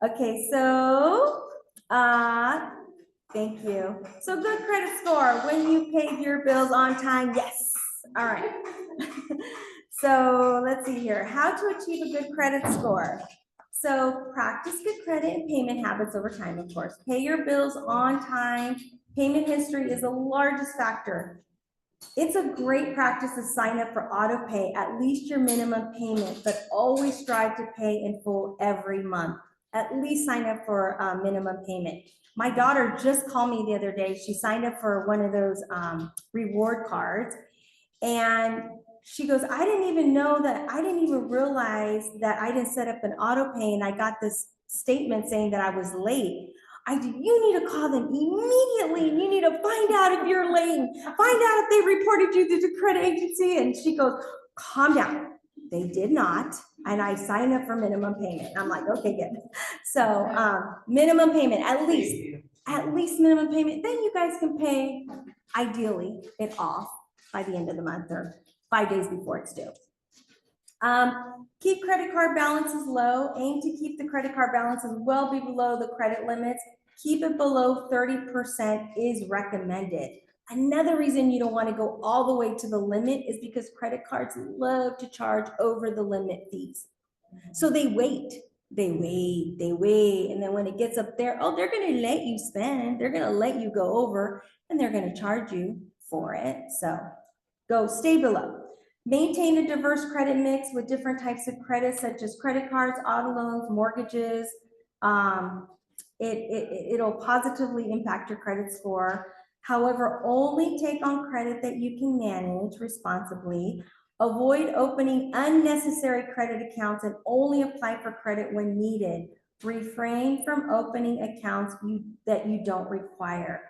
[SPEAKER 1] Okay, so, thank you. So good credit score, when you paid your bills on time, yes. All right. So let's see here, how to achieve a good credit score. So practice good credit and payment habits over time, of course. Pay your bills on time. Payment history is the largest factor. It's a great practice to sign up for auto pay, at least your minimum payment, but always strive to pay in full every month. At least sign up for a minimum payment. My daughter just called me the other day. She signed up for one of those reward cards. And she goes, I didn't even realize that I didn't set up an auto pay and I got this statement saying that I was late. You need to call them immediately. You need to find out if you're late. Find out if they reported you to the credit agency. And she goes, calm down. They did not. And I signed up for minimum payment. I'm like, okay, good. So minimum payment, at least minimum payment. Then you guys can pay, ideally, it off by the end of the month or 5 days before it's due. Keep credit card balances low. Aim to keep the credit card balances well below the credit limits. Keep it below 30% is recommended. Another reason you don't want to go all the way to the limit is because credit cards love to charge over the limit fees. So they wait. And then when it gets up there, oh, they're going to let you spend. They're going to let you go over and they're going to charge you for it. So stay below. Maintain a diverse credit mix with different types of credit, such as credit cards, auto loans, mortgages. It'll positively impact your credit score. However, only take on credit that you can manage responsibly. Avoid opening unnecessary credit accounts and only apply for credit when needed. Refrain from opening accounts that you don't require.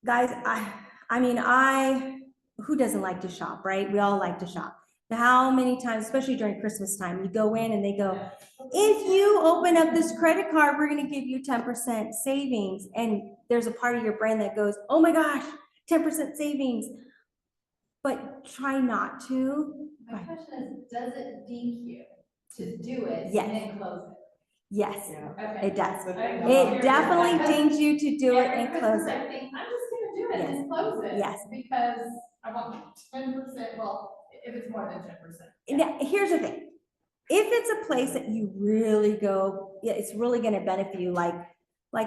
[SPEAKER 1] Guys, who doesn't like to shop, right? We all like to shop. How many times, especially during Christmas time, you go in and they go, if you open up this credit card, we're going to give you 10% savings. And there's a part of your brain that goes, oh my gosh, 10% savings. But try not to.
[SPEAKER 6] My question is, does it dink you to do it
[SPEAKER 1] Yes.
[SPEAKER 6] and then close it?
[SPEAKER 1] Yes,
[SPEAKER 6] Okay.
[SPEAKER 1] it does.
[SPEAKER 6] Okay.
[SPEAKER 1] It definitely dings you to do it and close
[SPEAKER 6] I
[SPEAKER 1] it.
[SPEAKER 6] think I'm just gonna do it
[SPEAKER 1] Yes.
[SPEAKER 6] and close it.
[SPEAKER 1] Yes.
[SPEAKER 6] Because I want 10%, well, if it's more than 10%.
[SPEAKER 1] Now, here's the thing. If it's a place that you really go, yeah, it's really going to benefit you, like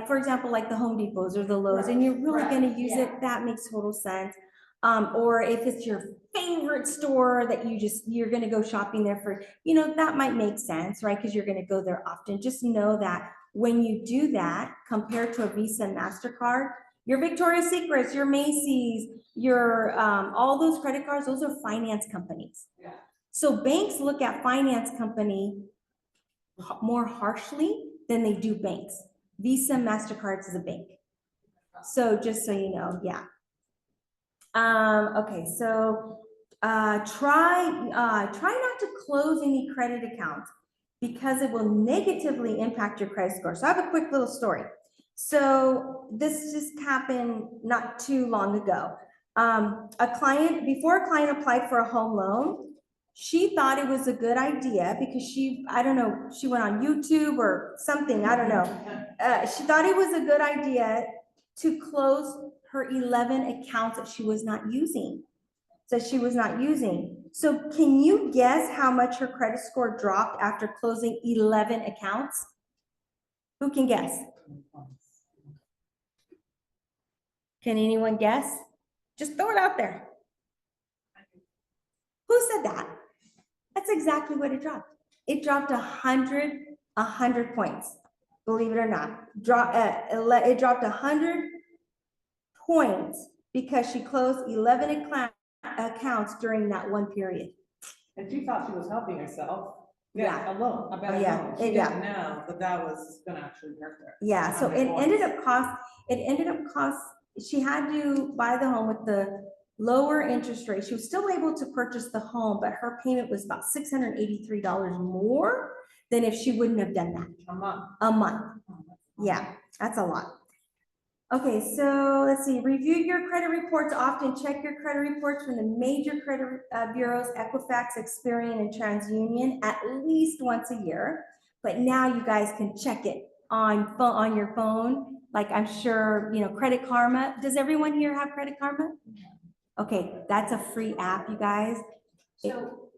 [SPEAKER 1] for example, like the Home Depots or the Lowe's, and you're really going to use it, that makes total sense. Or if it's your favorite store that you're going to go shopping there for, that might make sense, right? Because you're going to go there often. Just know that when you do that, compared to a Visa and MasterCard, your Victoria's Secrets, your Macy's, your all those credit cards, those are finance companies.
[SPEAKER 6] Yeah.
[SPEAKER 1] So banks look at finance company more harshly than they do banks. Visa, MasterCards is a bank. So just so you know, yeah. Okay, so try not to close any credit accounts because it will negatively impact your credit score. So I have a quick little story. So this just happened not too long ago. Before a client applied for a home loan, she thought it was a good idea because she went on YouTube or something, I don't know. She thought it was a good idea to close her 11 accounts that she was not using. So can you guess how much her credit score dropped after closing 11 accounts? Who can guess? Can anyone guess? Just throw it out there. Who said that? That's exactly what it dropped. It dropped 100 points. Believe it or not, it dropped 100 points because she closed 11 accounts during that one period.
[SPEAKER 2] And she thought she was helping herself.
[SPEAKER 1] Yeah.
[SPEAKER 2] Alone.
[SPEAKER 1] Oh, yeah.
[SPEAKER 2] She
[SPEAKER 1] Yeah.
[SPEAKER 2] didn't know that was gonna actually hurt her.
[SPEAKER 1] Yeah, so it ended up cost, she had to buy the home with the lower interest rate. She was still able to purchase the home, but her payment was about $683 more than if she wouldn't have done that. A month. Yeah, that's a lot. Okay, so let's see. Review your credit reports often. Check your credit reports from the major credit bureaus, Equifax, Experian, and TransUnion at least once a year. But now you guys can check it on your phone. Like I'm sure, Credit Karma. Does everyone here have Credit Karma? Okay, that's a free app, you guys.
[SPEAKER 6] So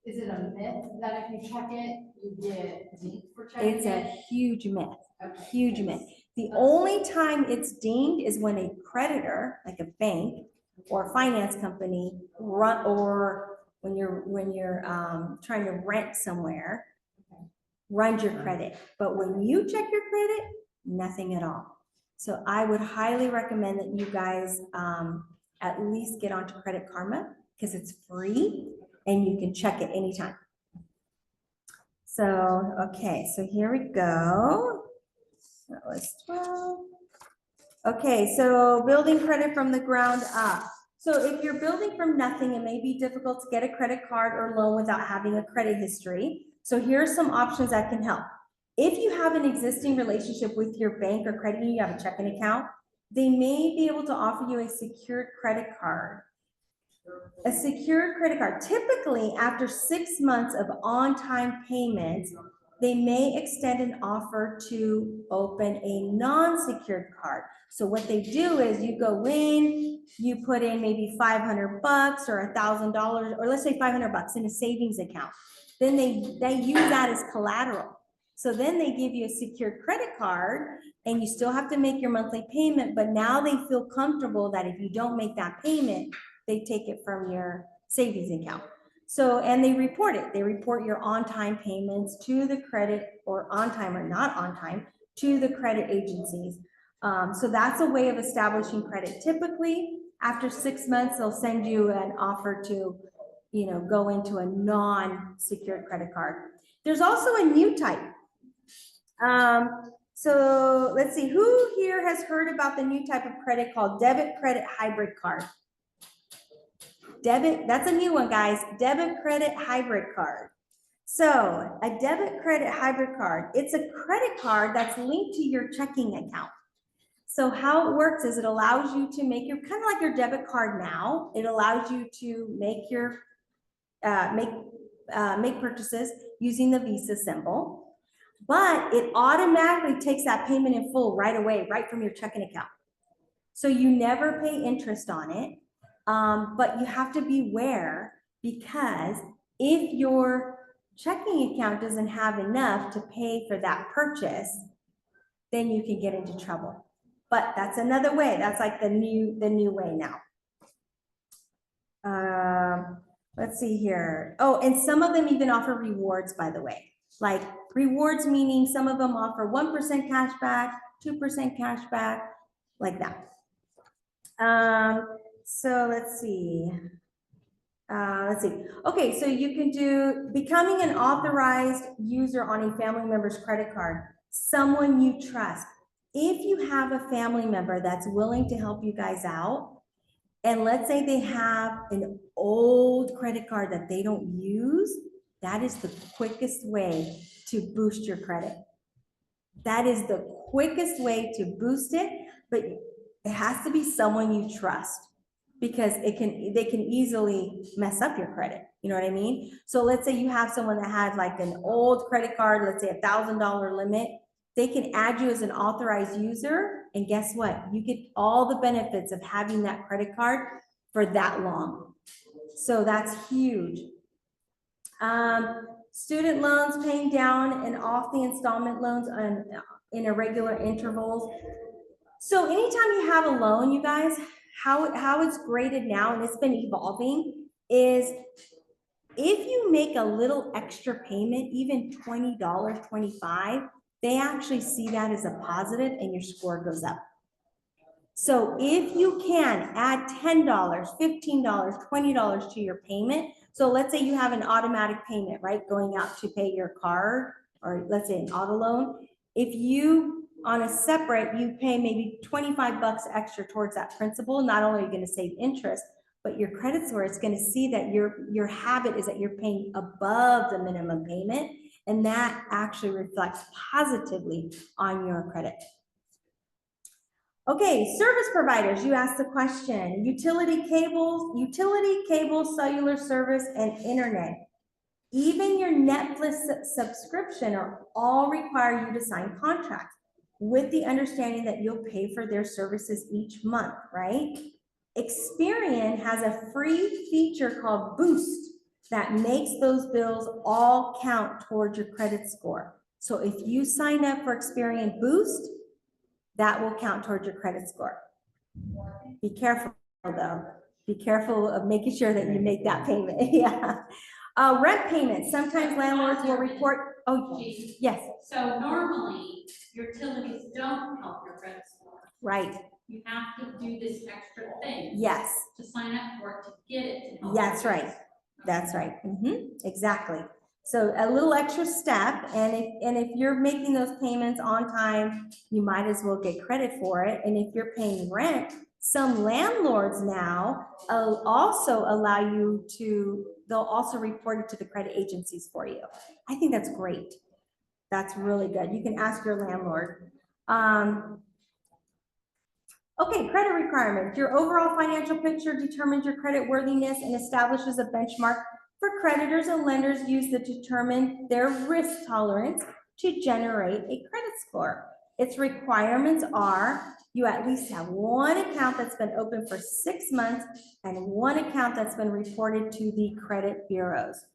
[SPEAKER 6] is it a myth that if you check it, you get dinged for checking
[SPEAKER 1] It's a
[SPEAKER 6] it?
[SPEAKER 1] huge myth,
[SPEAKER 6] Okay.
[SPEAKER 1] huge myth. The only time it's dinged is when a creditor, like a bank or a finance company, or when you're trying to rent somewhere, runs your credit. But when you check your credit, nothing at all. So I would highly recommend that you guys at least get onto Credit Karma because it's free and you can check it anytime. So, okay, so here we go. That was 12. Okay, so building credit from the ground up. So if you're building from nothing, it may be difficult to get a credit card or loan without having a credit history. So here are some options that can help. If you have an existing relationship with your bank or credit union, you have a checking account, they may be able to offer you a secured credit card. A secured credit card, typically after 6 months of on-time payments, they may extend an offer to open a non-secured card. So what they do is you go in, you put in maybe 500 bucks or $1,000, or let's say 500 bucks in a savings account. Then they use that as collateral. So then they give you a secured credit card and you still have to make your monthly payment, but now they feel comfortable that if you don't make that payment, they take it from your savings account. So, and they report it. They report your on-time payments to the credit, or on-time or not on-time, to the credit agencies. So that's a way of establishing credit. Typically, after 6 months, they'll send you an offer to, go into a non-secured credit card. There's also a new type. So let's see, who here has heard about the new type of credit called debit credit hybrid card? Debit, that's a new one, guys. Debit credit hybrid card. So a debit credit hybrid card, it's a credit card that's linked to your checking account. So how it works is it allows you to make your, kind of like your debit card now, it allows you to make your, make purchases using the Visa symbol, but it automatically takes that payment in full right away, right from your checking account. So you never pay interest on it. But you have to beware, because if your checking account doesn't have enough to pay for that purchase, then you can get into trouble. But that's another way. That's like the new way now. Let's see here. Oh, and some of them even offer rewards, by the way. Like rewards meaning some of them offer 1% cash back, 2% cash back, like that. So let's see. Okay, so you can do becoming an authorized user on a family member's credit card, someone you trust. If you have a family member that's willing to help you guys out, and let's say they have an old credit card that they don't use, that is the quickest way to boost your credit. That is the quickest way to boost it, but it has to be someone you trust, because they can easily mess up your credit. You know what I mean? So let's say you have someone that has like an old credit card, let's say $1,000 limit, they can add you as an authorized user, and guess what? You get all the benefits of having that credit card for that long. So that's huge. Student loans, paying down and off the installment loans in irregular intervals. So anytime you have a loan, you guys, how it's graded now, and it's been evolving, is if you make a little extra payment, even $20, $25, they actually see that as a positive and your score goes up. So if you can add $10, $15, $20 to your payment, so let's say you have an automatic payment, right, going out to pay your card, or let's say an auto loan. If you, on a separate, you pay maybe 25 bucks extra towards that principal, not only are you going to save interest, but your credit score is going to see that your habit is that you're paying above the minimum payment, and that actually reflects positively on your credit. Okay, service providers, you asked the question. Utility cables, cellular service, and internet. Even your Netflix subscription are all require you to sign contracts with the understanding that you'll pay for their services each month, right? Experian has a free feature called Boost. that makes those bills all count towards your credit score. So if you sign up for Experian Boost, that will count towards your credit score. Be careful though. Be careful of making sure that you make that payment. Yeah. Rent payments. Sometimes landlords will report. Oh, yes.
[SPEAKER 4] So normally, utilities don't help your credit score.
[SPEAKER 1] Right.
[SPEAKER 4] You have to do this extra thing.
[SPEAKER 1] Yes.
[SPEAKER 4] To sign up for it, to get it. to help
[SPEAKER 1] That's
[SPEAKER 4] you.
[SPEAKER 1] right. That's right. Exactly. So a little extra step, and if you're making those payments on time, you might as well get credit for it. And if you're paying rent, some landlords now also allow you to, they'll also report it to the credit agencies for you. I think that's great. That's really good. You can ask your landlord. Okay, credit requirements. Your overall financial picture determines your credit worthiness and establishes a benchmark for creditors and lenders use to determine their risk tolerance to generate a credit score. Its requirements are you at least have one account that's been open for 6 months and one account that's been reported to the credit bureaus.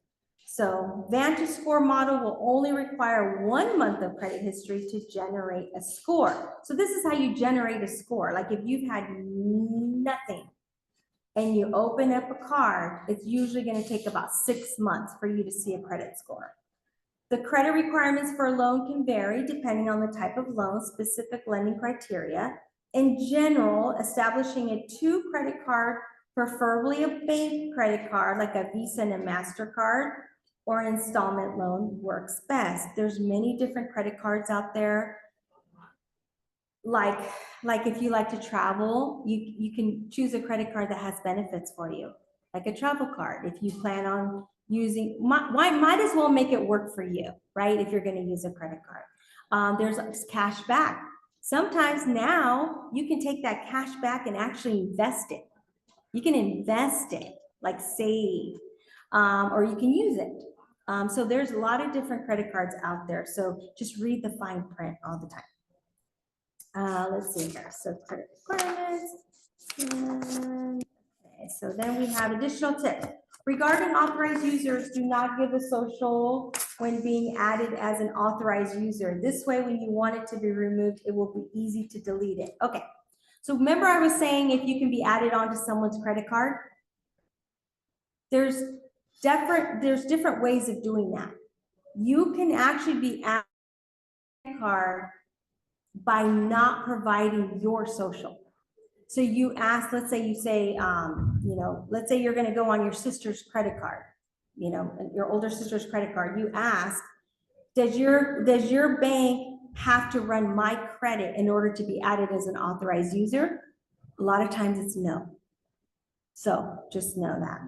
[SPEAKER 1] So VantageScore model will only require 1 month of credit history to generate a score. So this is how you generate a score. Like if you've had nothing and you open up a card, it's usually going to take about 6 months for you to see a credit score. The credit requirements for a loan can vary depending on the type of loan, specific lending criteria. In general, establishing a 2 credit card, preferably a bank credit card like a Visa and a MasterCard, or an installment loan works best. There's many different credit cards out there. Like if you like to travel, you can choose a credit card that has benefits for you, like a travel card. If you plan on using, might as well make it work for you, right? If you're going to use a credit card. There's cash back. Sometimes now you can take that cash back and actually invest it. You can invest it, like save, or you can use it. So there's a lot of different credit cards out there. So just read the fine print all the time. Let's see here. So credit requirements. Okay, so then we have additional tips. Regarding authorized users, do not give a social when being added as an authorized user. This way, when you want it to be removed, it will be easy to delete it. Okay. So remember I was saying if you can be added onto someone's credit card, there's different ways of doing that. You can actually be added to a card by not providing your social. So you ask, let's say you say, let's say you're going to go on your sister's credit card, your older sister's credit card. You ask, does your bank have to run my credit in order to be added as an authorized user? A lot of times it's no. So just know that.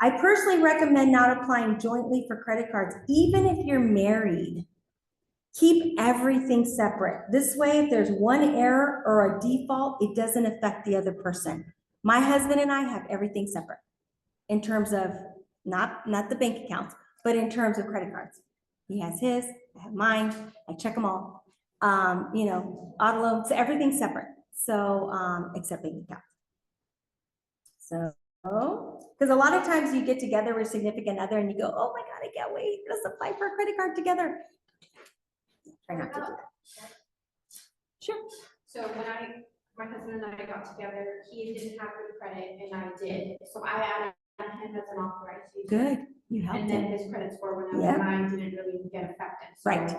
[SPEAKER 1] I personally recommend not applying jointly for credit cards, even if you're married. Keep everything separate. This way, if there's one error or a default, it doesn't affect the other person. My husband and I have everything separate in terms of not the bank accounts, but in terms of credit cards. He has his, I have mine, I check them all. Auto loans, everything's separate. So, except bank accounts. So, because a lot of times you get together with a significant other and you go, oh my God, I can't wait, let's apply for a credit card together. Try not to do that. Sure.
[SPEAKER 10] So when my husband and I got together, he didn't have good credit and I did. So I added him as an authorized user.
[SPEAKER 1] Good, you helped
[SPEAKER 10] And
[SPEAKER 1] him.
[SPEAKER 10] then his credit score went up and mine didn't really get affected. So
[SPEAKER 1] right.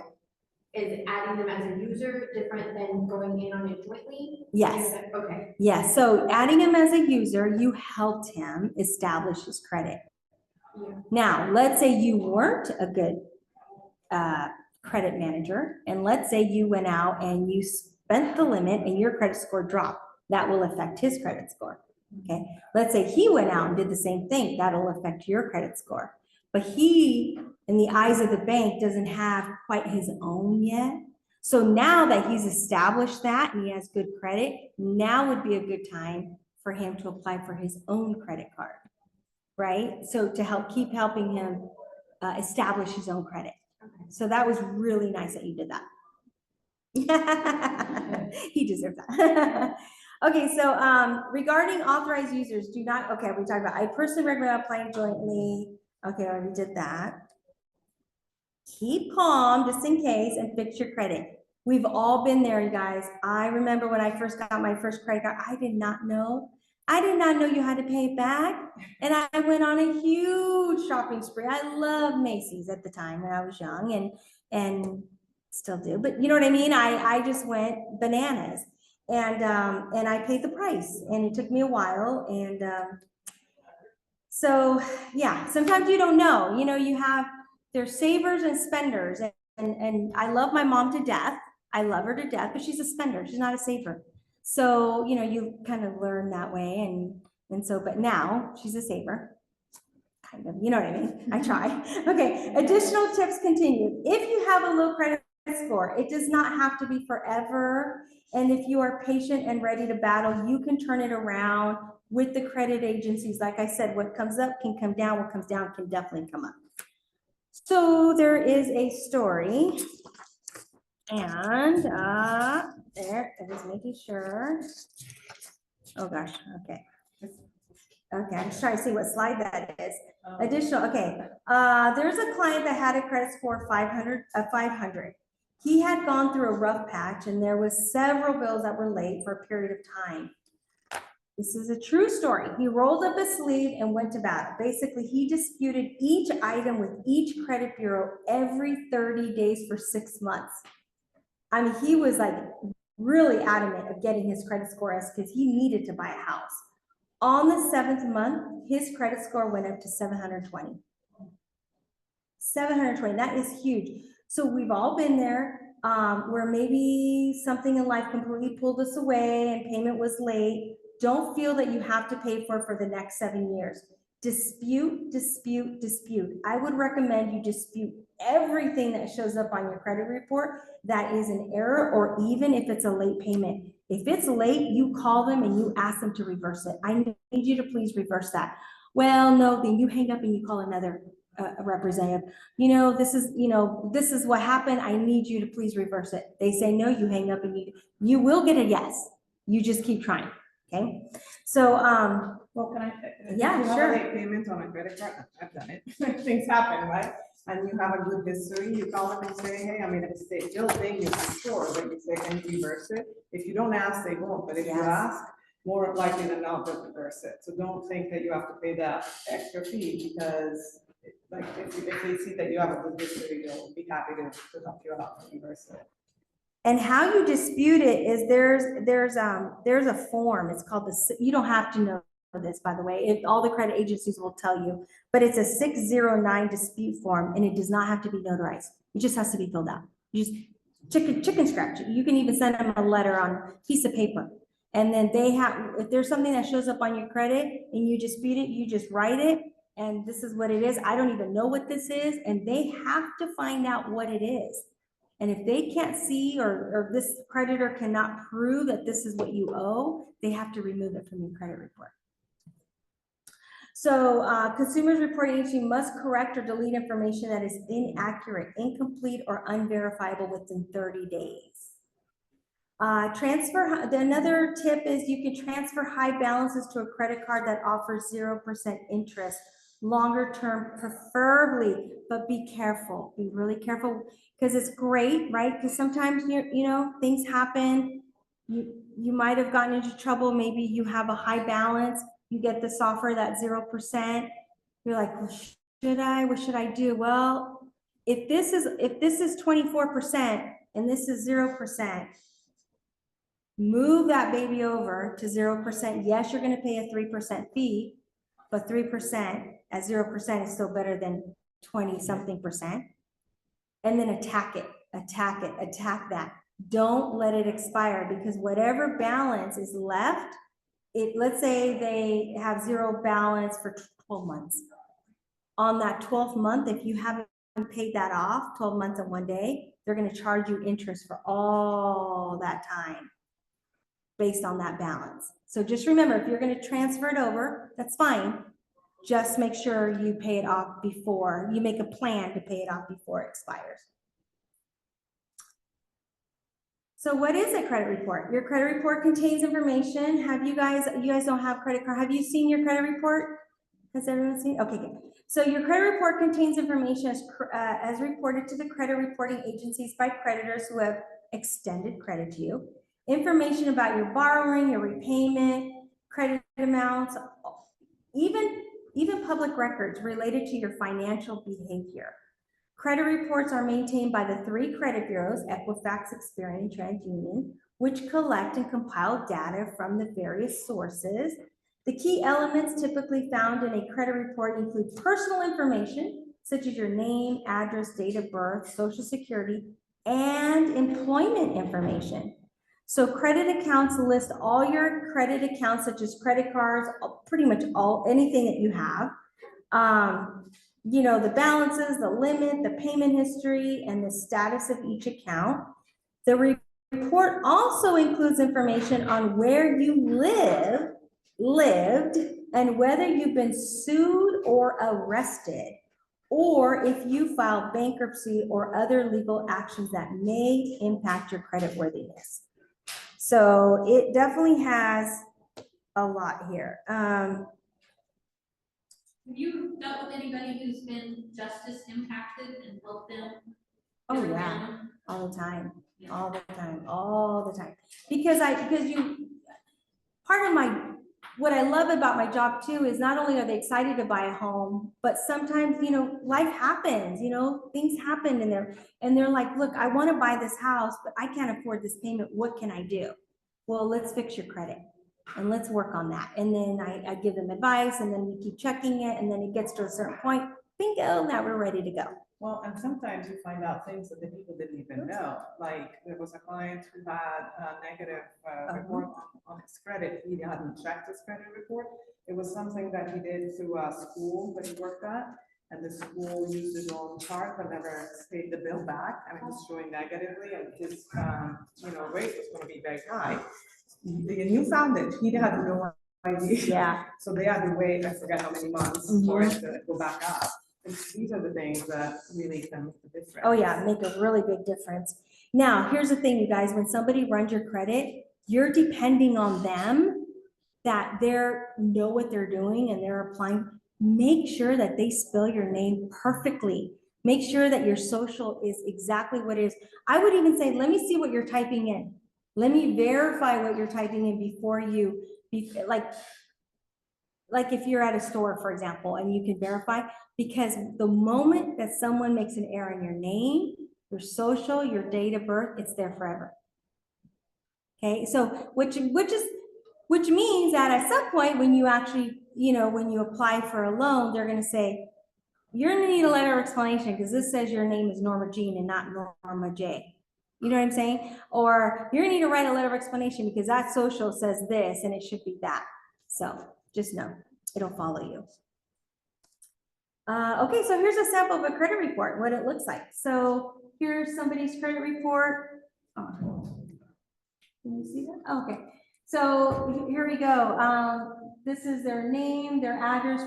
[SPEAKER 10] Is adding them as a user different than going in on it jointly?
[SPEAKER 1] Yes.
[SPEAKER 10] Okay.
[SPEAKER 1] Yes, so adding him as a user, you helped him establish his credit.
[SPEAKER 10] Yeah.
[SPEAKER 1] Now, let's say you weren't a good credit manager, and let's say you went out and you spent the limit and your credit score dropped. That will affect his credit score. Okay, let's say he went out and did the same thing. That'll affect your credit score. But he, in the eyes of the bank, doesn't have quite his own yet. So now that he's established that and he has good credit, now would be a good time for him to apply for his own credit card, right? So to keep helping him establish his own credit.
[SPEAKER 10] Okay.
[SPEAKER 1] So that was really nice that you did that. He deserves that. Okay, so regarding authorized users, we talked about, I personally recommend applying jointly. Okay, I already did that. Keep calm just in case and fix your credit. We've all been there, you guys. I remember when I first got my first credit card, I did not know. I did not know you had to pay it back. And I went on a huge shopping spree. I loved Macy's at the time when I was young and still do, but you know what I mean? I just went bananas and I paid the price and it took me a while. And so yeah, sometimes you don't know, you know, you have, there's savers and spenders and I love my mom to death. I love her to death, but she's a spender. She's not a saver. So, you know, you kind of learn that way and so, but now she's a saver. Kind of, you know what I mean? I try. Okay, additional tips continue. If you have a low credit score, it does not have to be forever. And if you are patient and ready to battle, you can turn it around with the credit agencies. Like I said, what comes up can come down, what comes down can definitely come up. So there is a story and there, I was making sure. Oh gosh, okay. Okay, I'm just trying to see what slide that is. Additional, okay. There's a client that had a credit score of 500. He had gone through a rough patch and there was several bills that were late for a period of time. This is a true story. He rolled up his sleeve and went to battle. Basically, he disputed each item with each credit bureau every 30 days for 6 months. I mean, he was like really adamant of getting his credit score as because he needed to buy a house. On the 7th month, his credit score went up to 720. 720, that is huge. So we've all been there where maybe something in life completely pulled us away and payment was late. Don't feel that you have to pay for the next 7 years. Dispute, dispute, dispute. I would recommend you dispute everything that shows up on your credit report that is an error, or even if it's a late payment. If it's late, you call them and you ask them to reverse it. I need you to please reverse that. Well, no, then you hang up and you call another representative. You know, this is what happened. I need you to please reverse it. They say no, you hang up and you will get a yes. You just keep trying. Okay. So,
[SPEAKER 2] Well, can I?
[SPEAKER 1] Yeah,
[SPEAKER 2] if you
[SPEAKER 1] sure.
[SPEAKER 2] have a late payment on a credit card, I've done it. Things happen, right? And you have a good history, you call them and say, hey, I made a mistake. They'll pay you for sure, but you say, can you reverse it? If you don't ask, they won't. But if you
[SPEAKER 1] Yes.
[SPEAKER 2] ask, more likely than not, they'll reverse it. So don't think that you have to pay that extra fee because like if they see that you have a good history, they'll be happy to help you out and reverse it.
[SPEAKER 1] And how you dispute it is there's a form. It's called you don't have to know this, by the way. All the credit agencies will tell you, but it's a 609 dispute form and it does not have to be notarized. It just has to be filled out. You just chicken scratch it. You can even send them a letter on a piece of paper. And then if there's something that shows up on your credit and you dispute it, you just write it. And this is what it is. I don't even know what this is. And they have to find out what it is. And if they can't see or this creditor cannot prove that this is what you owe, they have to remove it from your credit report. So consumers reporting agency must correct or delete information that is inaccurate, incomplete, or unverifiable within 30 days. Another tip is you can transfer high balances to a credit card that offers 0% interest, longer term preferably, but be careful, be really careful because it's great, right? Because sometimes you know, things happen. You might have gotten into trouble. Maybe you have a high balance. You get this offer that 0%. You're like, well, should I? What should I do? Well, if this is 24% and this is 0%, move that baby over to 0%. Yes, you're going to pay a 3% fee, but 3% at 0% is still better than 20 something percent. And then attack that. Don't let it expire because whatever balance is left, let's say they have zero balance for 12 months. On that 12th month, if you haven't paid that off 12 months and 1 day, they're going to charge you interest for all that time based on that balance. So just remember, if you're going to transfer it over, that's fine. Just make sure you pay it off before you make a plan to pay it off before it expires. So what is a credit report? Your credit report contains information. You guys don't have credit card. Have you seen your credit report? Has everyone seen? Okay, good. So your credit report contains information as reported to the credit reporting agencies by creditors who have extended credit to you. Information about your borrowing, your repayment, credit amounts, even public records related to your financial behavior. Credit reports are maintained by the 3 credit bureaus, Equifax, Experian, and TransUnion, which collect and compile data from the various sources. The key elements typically found in a credit report include personal information, such as your name, address, date of birth, social security, and employment information. So credit accounts list all your credit accounts, such as credit cards, pretty much anything that you have. You know, the balances, the limit, the payment history, and the status of each account. The report also includes information on where you lived, and whether you've been sued or arrested, or if you filed bankruptcy or other legal actions that may impact your creditworthiness. So it definitely has a lot here.
[SPEAKER 4] Have you dealt with anybody who's been justice impacted and helped them?
[SPEAKER 1] Oh yeah, all the time, all the time, all the time. Because part of what I love about my job too is not only are they excited to buy a home, but sometimes, you know, life happens, you know, things happen and they're like, look, I want to buy this house, but I can't afford this payment. What can I do? Well, let's fix your credit and let's work on that. And then I give them advice, and then we keep checking it, and then it gets to a certain point, bingo, now we're ready to go.
[SPEAKER 2] Well, and sometimes you find out things that the people didn't even know. Like there was a client who had a negative report on his credit. He hadn't checked his credit report. It was something that he did through a school that he worked at, and the school used his own card but never paid the bill back, and it was showing negatively, and his rate was going to be very high. And you found it. He had no idea.
[SPEAKER 1] Yeah.
[SPEAKER 2] So they had to wait, I forget how many months for it to go back up. These are the things that really can make the difference.
[SPEAKER 1] Oh yeah, make a really big difference. Now, here's the thing, you guys, when somebody runs your credit, you're depending on them, that they know what they're doing and they're applying. Make sure that they spell your name perfectly. Make sure that your social is exactly what it is. I would even say, let me see what you're typing in. Let me verify what you're typing in before you, like if you're at a store, for example, and you can verify, because the moment that someone makes an error in your name, your social, your date of birth, it's there forever. Okay, so which means that at some point when you actually, when you apply for a loan, they're gonna say, you're gonna need a letter of explanation because this says your name is Norma Jean and not Norma J. You know what I'm saying? Or you're gonna need to write a letter of explanation because that social says this and it should be that. So just know, it'll follow you. Okay, so here's a sample of a credit report, what it looks like. So here's somebody's credit report. Oh, can you see that? Oh, okay, so here we go. This is their name, their address,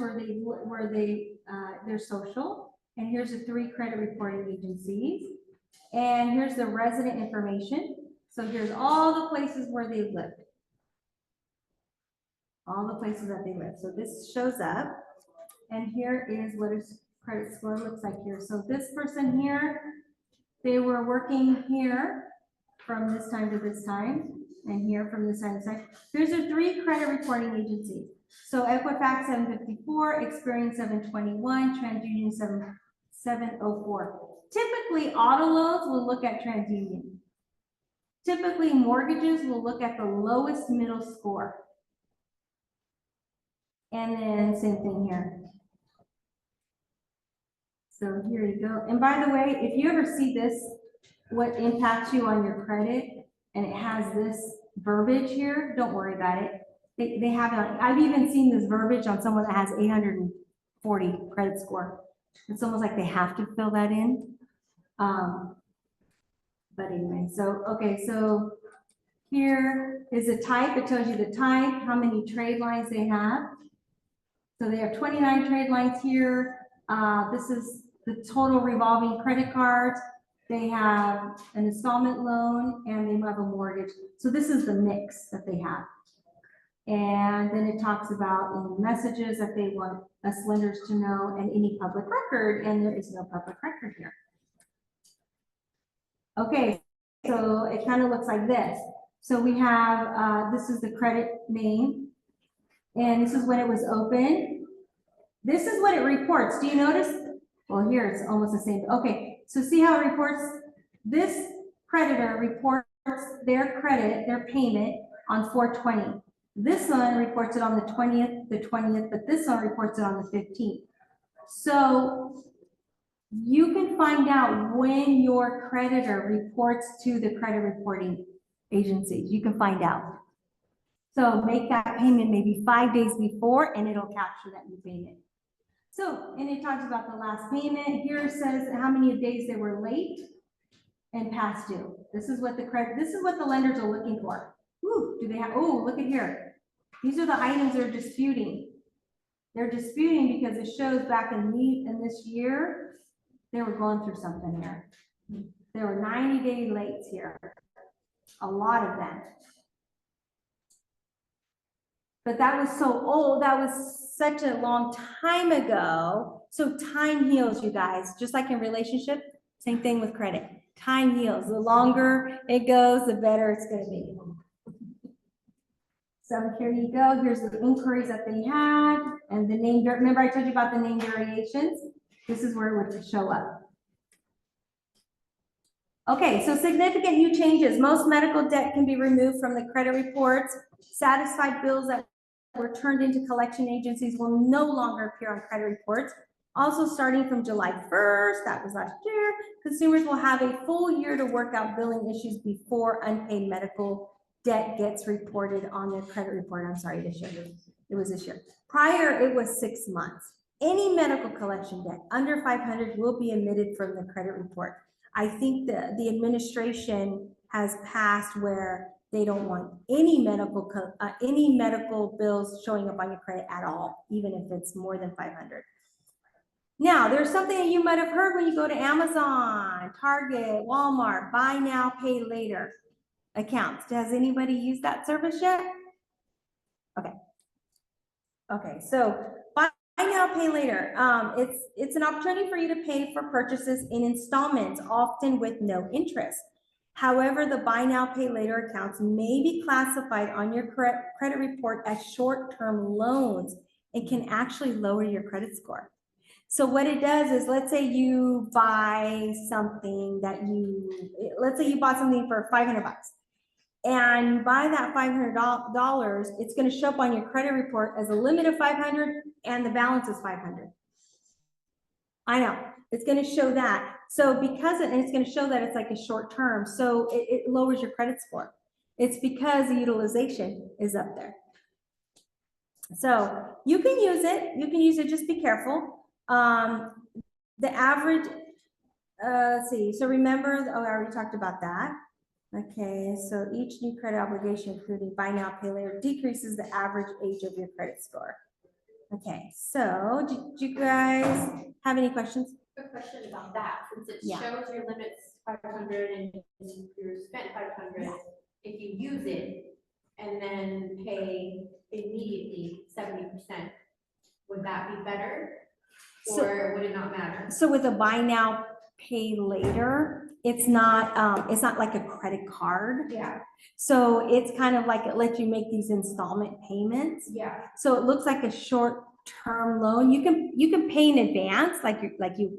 [SPEAKER 1] their social, and here's the 3 credit reporting agencies. And here's the resident information. So here's all the places where they lived. All the places that they live. So this shows up. And here is what his credit score looks like here. So this person here, they were working here from this time to this time, and here from this time to this time. There's are 3 credit reporting agencies. So Equifax 754, Experian 721, TransUnion 704. Typically, auto loans will look at TransUnion. Typically, mortgages will look at the lowest middle score. And then same thing here. So here you go. And by the way, if you ever see this, what impacts you on your credit, and it has this verbiage here, don't worry about it. They have I've even seen this verbiage on someone that has 840 credit score. It's almost like they have to fill that in. But anyway, so, okay, so here is a type. It tells you the type, how many trade lines they have. So they have 29 trade lines here. This is the total revolving credit cards. They have an installment loan and they have a mortgage. So this is the mix that they have. And then it talks about any messages that they want us lenders to know and any public record, and there is no public record here. Okay, so it kind of looks like this. So we have, this is the credit name, and this is when it was open. This is what it reports. Do you notice? Well, here it's almost the same. Okay, so see how it reports? This creditor reports their credit, their payment on 4/20. This one reports it on the 20th, but this one reports it on the 15th. So you can find out when your creditor reports to the credit reporting agencies. You can find out. So make that payment maybe 5 days before and it'll capture that new payment. So, and it talks about the last payment. Here it says how many days they were late and past due. This is what the lenders are looking for. Ooh, do they have, oh, look at here. These are the items they're disputing. They're disputing because it shows back in this year, they were going through something here. There were 90-day lates here, a lot of them. But that was so old, that was such a long time ago. So time heals, you guys, just like in relationship, same thing with credit. Time heals. The longer it goes, the better it's gonna be. So here you go, here's the inquiries that they had, and the name, remember I told you about the name variations? This is where it would show up. Okay, so significant new changes. Most medical debt can be removed from the credit reports. Satisfied bills that were turned into collection agencies will no longer appear on credit reports. Also, starting from July 1st, that was last year, consumers will have a full year to work out billing issues before unpaid medical debt gets reported on their credit report. I'm sorry, this year. It was this year. Prior, it was 6 months. Any medical collection debt under 500 will be omitted from the credit report. I think the administration has passed where they don't want any medical bills showing up on your credit at all, even if it's more than 500. Now, there's something that you might have heard when you go to Amazon, Target, Walmart, buy now, pay later accounts. Has anybody used that service yet? Okay. Okay, so buy now, pay later. It's an opportunity for you to pay for purchases in installments, often with no interest. However, the buy now, pay later accounts may be classified on your credit report as short-term loans and can actually lower your credit score. So what it does is, let's say you buy something let's say you bought something for 500 bucks. And you buy that $500, it's going to show up on your credit report as a limit of 500 and the balance is 500. I know, it's going to show that. So because and it's going to show that it's like a short term, so it lowers your credit score. It's because the utilization is up there. So you can use it, just be careful. The average, let's see, so remember, oh, I already talked about that. Okay, so each new credit obligation, including buy now, pay later, decreases the average age of your credit score. Okay, so did you guys have any questions?
[SPEAKER 10] Quick question about that, since it
[SPEAKER 1] Yeah.
[SPEAKER 10] shows your limits 500 and you spent 500,
[SPEAKER 1] Yeah.
[SPEAKER 10] if you use it and then pay immediately 70%, would that be better? Or would it not matter?
[SPEAKER 1] So with a buy now, pay later, it's not like a credit card.
[SPEAKER 10] Yeah.
[SPEAKER 1] So it's kind of like it lets you make these installment payments.
[SPEAKER 10] Yeah.
[SPEAKER 1] So it looks like a short-term loan. You can pay in advance, like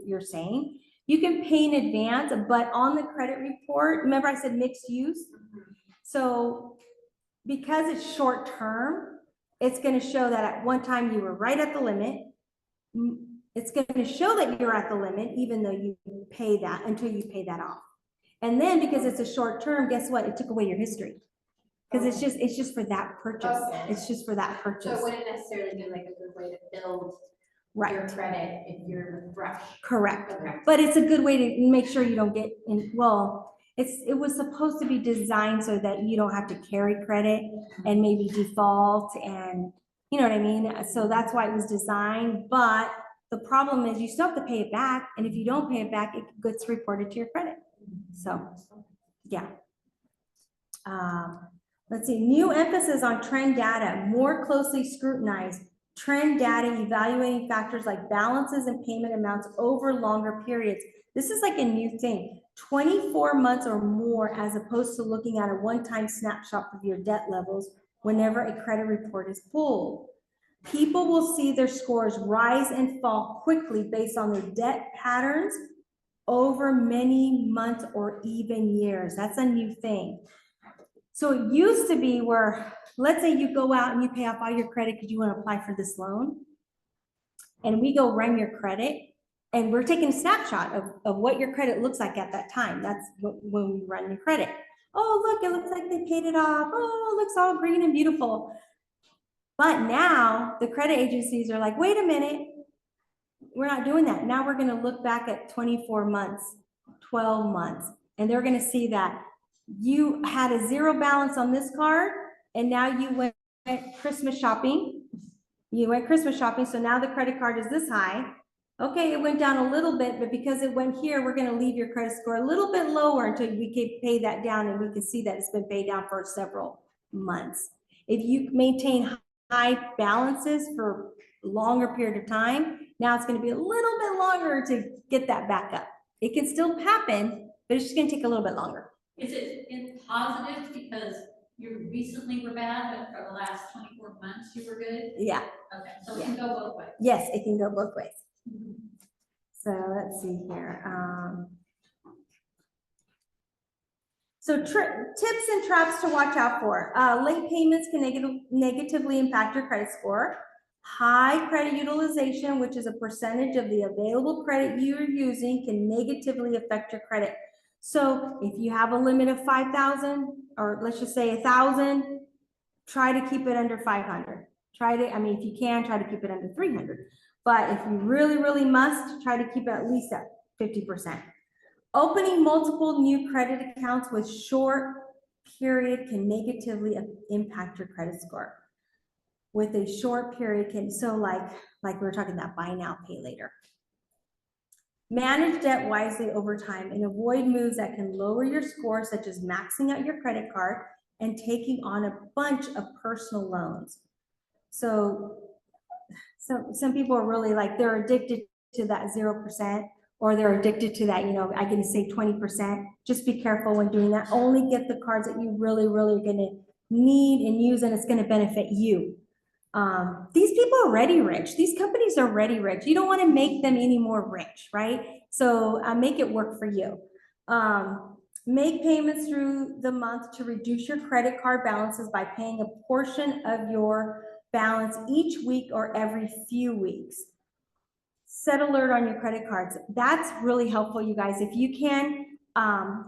[SPEAKER 1] you're saying. You can pay in advance, but on the credit report, remember I said mixed use? So because it's short-term, it's going to show that at one time you were right at the limit. It's going to show that you're at the limit, even though you pay that until you pay that off. And then because it's a short term, guess what? It took away your history. Because it's just for that purchase.
[SPEAKER 10] Okay.
[SPEAKER 1] It's just for that purchase.
[SPEAKER 10] So it wouldn't necessarily be like a good way to build your credit if you're fresh.
[SPEAKER 1] Correct.
[SPEAKER 10] Okay.
[SPEAKER 1] But it's a good way to make sure you don't get in, well, it was supposed to be designed so that you don't have to carry credit and maybe default and, you know what I mean? So that's why it was designed, but the problem is you still have to pay it back, and if you don't pay it back, it gets reported to your credit. So, yeah. Let's see, new emphasis on trend data, more closely scrutinized. Trend data evaluating factors like balances and payment amounts over longer periods. This is like a new thing, 24 months or more, as opposed to looking at a one-time snapshot of your debt levels whenever a credit report is pulled. People will see their scores rise and fall quickly based on their debt patterns over many months or even years. That's a new thing. So it used to be where, let's say you go out and you pay off all your credit because you want to apply for this loan. And we go run your credit and we're taking a snapshot of what your credit looks like at that time. That's when we run your credit. Oh, look, it looks like they paid it off. Oh, it looks all green and beautiful. But now the credit agencies are like, wait a minute, we're not doing that. Now we're going to look back at 24 months, 12 months, and they're going to see that you had a zero balance on this card, and now you went Christmas shopping. You went Christmas shopping, so now the credit card is this high. Okay, it went down a little bit, but because it went here, we're going to leave your credit score a little bit lower until we can pay that down, and we can see that it's been paid down for several months. If you maintain high balances for a longer period of time, now it's going to be a little bit longer to get that back up. It can still happen, but it's just going to take a little bit longer.
[SPEAKER 4] Is it in positive because you recently were bad, but for the last 24 months you were good?
[SPEAKER 1] Yeah.
[SPEAKER 4] Okay, so it can go both ways.
[SPEAKER 1] Yes, it can go both ways. So let's see here. So tips and traps to watch out for. Late payments can negatively impact your credit score. High credit utilization, which is a percentage of the available credit you're using, can negatively affect your credit. So if you have a limit of 5,000, or let's just say 1,000, try to keep it under 500. I mean, if you can, try to keep it under 300. But if you really, really must, try to keep it at least at 50%. Opening multiple new credit accounts with short period can negatively impact your credit score. With a short period can, so like we were talking about buy now, pay later. Manage debt wisely over time and avoid moves that can lower your score, such as maxing out your credit card and taking on a bunch of personal loans. So some people are really like, they're addicted to that 0%, or they're addicted to that, you know, I can say 20%. Just be careful when doing that. Only get the cards that you really, really are gonna need and use, and it's gonna benefit you. These people are already rich. These companies are already rich. You don't want to make them any more rich, right? So make it work for you. Make payments through the month to reduce your credit card balances by paying a portion of your balance each week or every few weeks. Set alert on your credit cards. That's really helpful, you guys. If you can,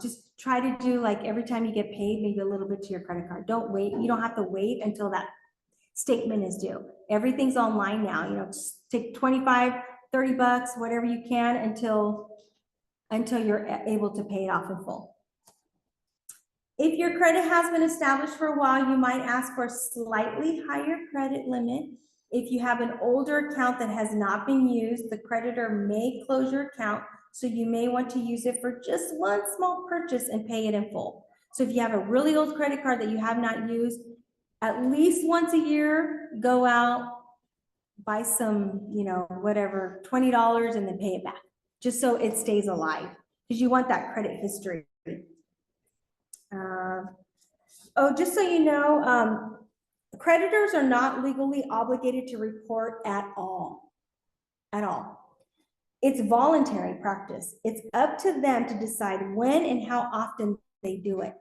[SPEAKER 1] just try to do like every time you get paid, maybe a little bit to your credit card. Don't wait. You don't have to wait until that statement is due. Everything's online now, you know, just take 25, 30 bucks, whatever you can until you're able to pay it off in full. If your credit has been established for a while, you might ask for a slightly higher credit limit. If you have an older account that has not been used, the creditor may close your account, so you may want to use it for just one small purchase and pay it in full. So if you have a really old credit card that you have not used, at least once a year, go out, buy some, you know, whatever, $20 and then pay it back, just so it stays alive, because you want that credit history. Just so you know, creditors are not legally obligated to report at all. It's voluntary practice. It's up to them to decide when and how often they do it.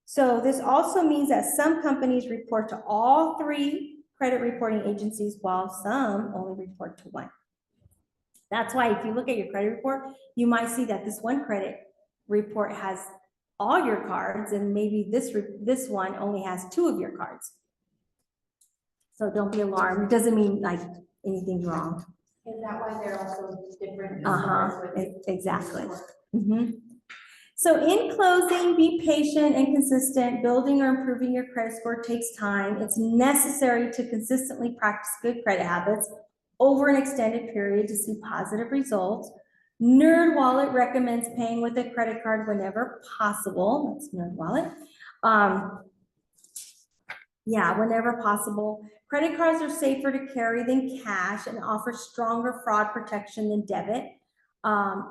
[SPEAKER 1] So this also means that some companies report to all 3 credit reporting agencies, while some only report to 1. That's why if you look at your credit report, you might see that this one credit report has all your cards, and maybe this one only has 2 of your cards. So don't be alarmed. It doesn't mean like anything's wrong.
[SPEAKER 10] Is that why they're also different?
[SPEAKER 1] Exactly. So in closing, be patient and consistent. Building or improving your credit score takes time. It's necessary to consistently practice good credit habits over an extended period to see positive results. NerdWallet recommends paying with a credit card whenever possible. That's NerdWallet. Yeah, whenever possible. Credit cards are safer to carry than cash and offer stronger fraud protection than debit.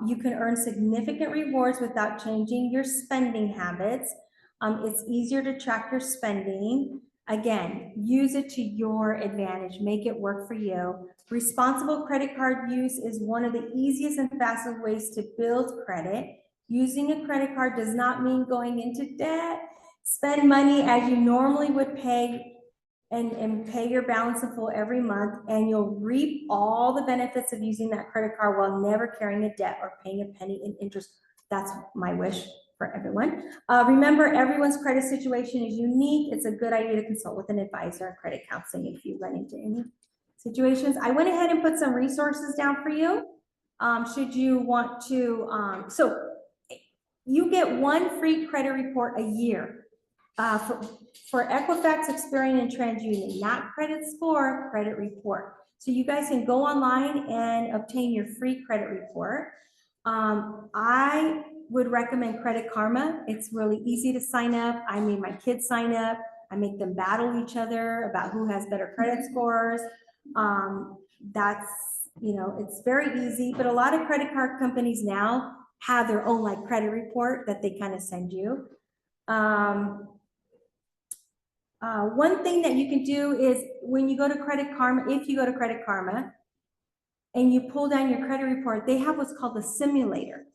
[SPEAKER 1] You can earn significant rewards without changing your spending habits. It's easier to track your spending. Again, use it to your advantage. Make it work for you. Responsible credit card use is one of the easiest and fastest ways to build credit. Using a credit card does not mean going into debt. Spend money as you normally would pay and pay your balance in full every month, and you'll reap all the benefits of using that credit card while never carrying a debt or paying a penny in interest. That's my wish for everyone. Remember, everyone's credit situation is unique. It's a good idea to consult with an advisor and credit counseling if you run into any situations. I went ahead and put some resources down for you. Should you want to, so you get one free credit report a year. For Equifax, Experian, and TransUnion, not credit score, credit report. So you guys can go online and obtain your free credit report. I would recommend Credit Karma. It's really easy to sign up. I made my kids sign up. I make them battle each other about who has better credit scores. That's, you know, it's very easy, but a lot of credit card companies now have their own like credit report that they kind of send you. One thing that you can do is when you go to Credit Karma, if you go to Credit Karma and you pull down your credit report, they have what's called the simulator.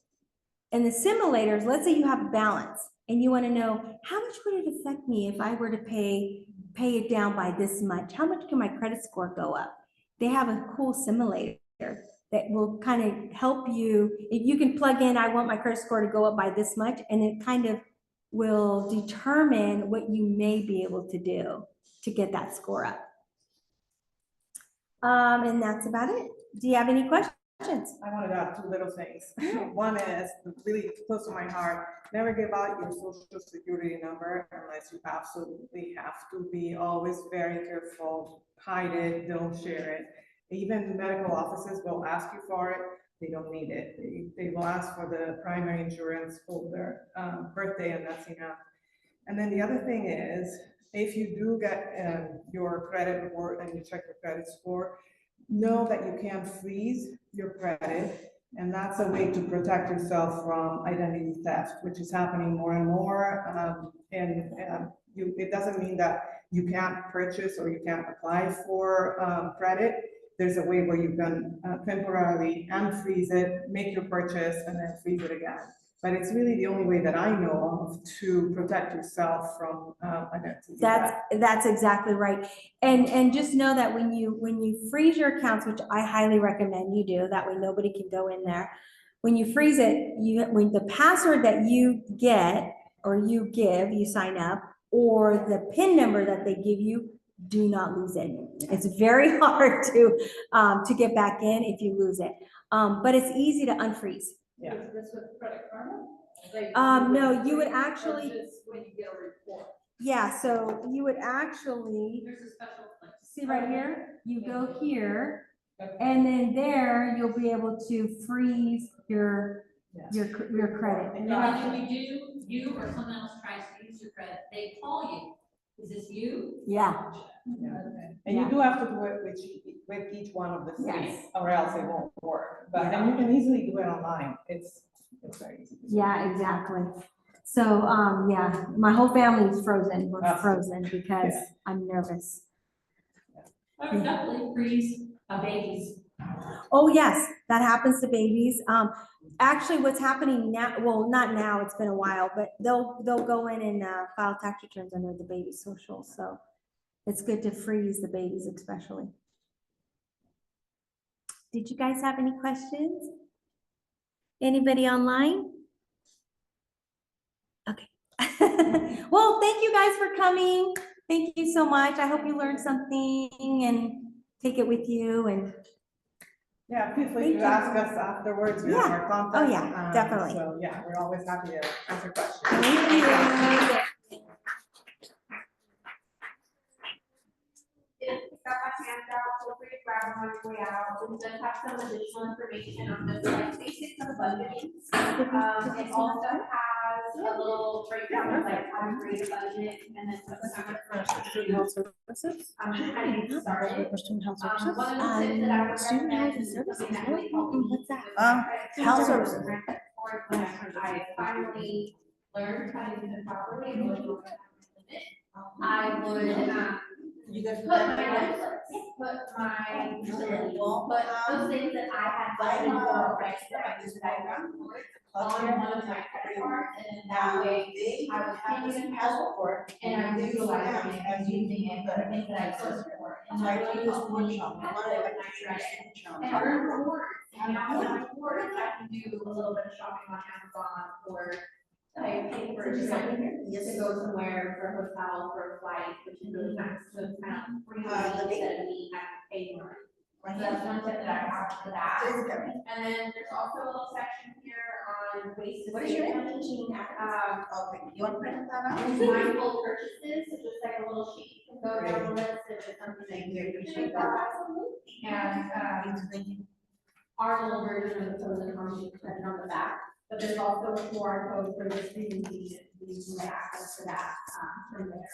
[SPEAKER 1] And the simulators, let's say you have a balance and you want to know how much would it affect me if I were to pay it down by this much? How much can my credit score go up? They have a cool simulator that will kind of help you. If you can plug in, I want my credit score to go up by this much, and it kind of will determine what you may be able to do to get that score up. And that's about it. Do you have any questions?
[SPEAKER 2] I wanted to add two little things. One is really close to my heart. Never give out your social security number unless you absolutely have to. Be always very careful. Hide it, don't share it. Even medical offices will ask you for it. They don't need it. They will ask for the primary insurance holder birthday, and that's enough. And then the other thing is, if you do get your credit report and you check your credit score, know that you can freeze your credit, and that's a way to protect yourself from identity theft, which is happening more and more. It doesn't mean that you can't purchase or you can't apply for credit. There's a way where you can temporarily unfreeze it, make your purchase, and then freeze it again. But it's really the only way that I know of to protect yourself from identity theft.
[SPEAKER 1] That's exactly right. And just know that when you freeze your accounts, which I highly recommend you do, that way nobody can go in there. When you freeze it, when the password that you get or you give, you sign up, or the PIN number that they give you, do not lose it. It's very hard to get back in if you lose it. But it's easy to unfreeze.
[SPEAKER 2] Yeah.
[SPEAKER 6] Is this with Credit Karma? Like,
[SPEAKER 1] No, you would actually,
[SPEAKER 6] or just when you get a report?
[SPEAKER 1] yeah, so you would actually,
[SPEAKER 6] There's a special place.
[SPEAKER 1] see right here, you go here, and then there you'll be able to freeze your credit.
[SPEAKER 4] And then when you or someone else tries to use your credit, they call you. Is this you?
[SPEAKER 1] Yeah.
[SPEAKER 2] And you do have to do it with each one of the states,
[SPEAKER 1] Yes.
[SPEAKER 2] or else it won't work. But and you can easily do it online. It's very easy.
[SPEAKER 1] Yeah, exactly. So, yeah, my whole family is frozen. We're frozen because
[SPEAKER 2] Yeah.
[SPEAKER 1] I'm nervous.
[SPEAKER 4] I would definitely freeze babies.
[SPEAKER 1] Oh, yes, that happens to babies. Actually, what's happening now, well, not now, it's been a while, but they'll go in and file tax returns under the baby social. So it's good to freeze the babies especially. Did you guys have any questions? Anybody online? Okay. Well, thank you guys for coming. Thank you so much. I hope you learned something and take it with you. And
[SPEAKER 2] Yeah, feel free
[SPEAKER 1] Thank
[SPEAKER 2] to
[SPEAKER 1] you.
[SPEAKER 2] ask us afterwards. We have our contact.
[SPEAKER 1] Oh, yeah, definitely.
[SPEAKER 2] So yeah, we're always happy to answer questions.
[SPEAKER 1] thank you.
[SPEAKER 9] If you got my handout, feel free to grab one on your way out. We does have some additional information on this, like basics of budgeting. It also has
[SPEAKER 10] has a little breakdown of like how to create a budget and then put some
[SPEAKER 1] Student health services.
[SPEAKER 10] kind of get started.
[SPEAKER 1] For student health
[SPEAKER 10] One
[SPEAKER 1] services.
[SPEAKER 10] of the tips that I would
[SPEAKER 1] Student health
[SPEAKER 10] recommend is
[SPEAKER 1] services.
[SPEAKER 10] something that really helped me
[SPEAKER 1] What's that?
[SPEAKER 10] with my credit
[SPEAKER 1] Health
[SPEAKER 10] card
[SPEAKER 1] services.
[SPEAKER 10] and credit score when I finally learned how to use it properly and what you want to limit. I would,
[SPEAKER 1] You guys
[SPEAKER 10] put my Netflix, put my utility, put those things that I had budgeted for, right, that I just diagram on one of my credit cards, and that way I was paying it as for, and I was utilizing it, I was using it, but the things that I could for. And I really helped me with my credit, and I earned rewards, and now with my rewards, I can do a little bit of shopping on Amazon, or I pay for a trip to go somewhere for a hotel, for a flight, which is really nice, so it's kind of free money instead of me having to pay more. So that's one tip that I have for that. And then there's also a little section here on ways to.
[SPEAKER 1] What is your
[SPEAKER 10] save
[SPEAKER 1] name?
[SPEAKER 10] money.
[SPEAKER 1] Okay, you want to print that out?
[SPEAKER 10] Mindful purchases, so just like a little sheet, you can go down the list if it's something that you appreciate that. And, our little version of the pros and cons is printed on the back, but there's also a QR code for this presentation, you can get access to that, from there.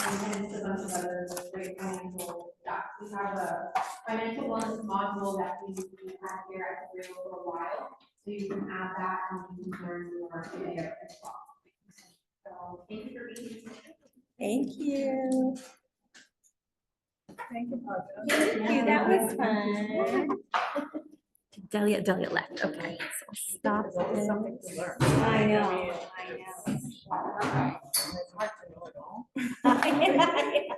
[SPEAKER 10] And then it's a bunch of other great financial stuff. We have a financial wellness module that we've had here at Cabrillo for a while, so you can add that and you can learn more there as well. So thank you for being here.
[SPEAKER 1] Thank you.
[SPEAKER 2] Thank you, Paula.
[SPEAKER 1] Thank you, that was fun. Delia left, okay, so stop this.
[SPEAKER 2] Something to learn.
[SPEAKER 1] I know.
[SPEAKER 2] It's hard to know it all.
[SPEAKER 1] I know.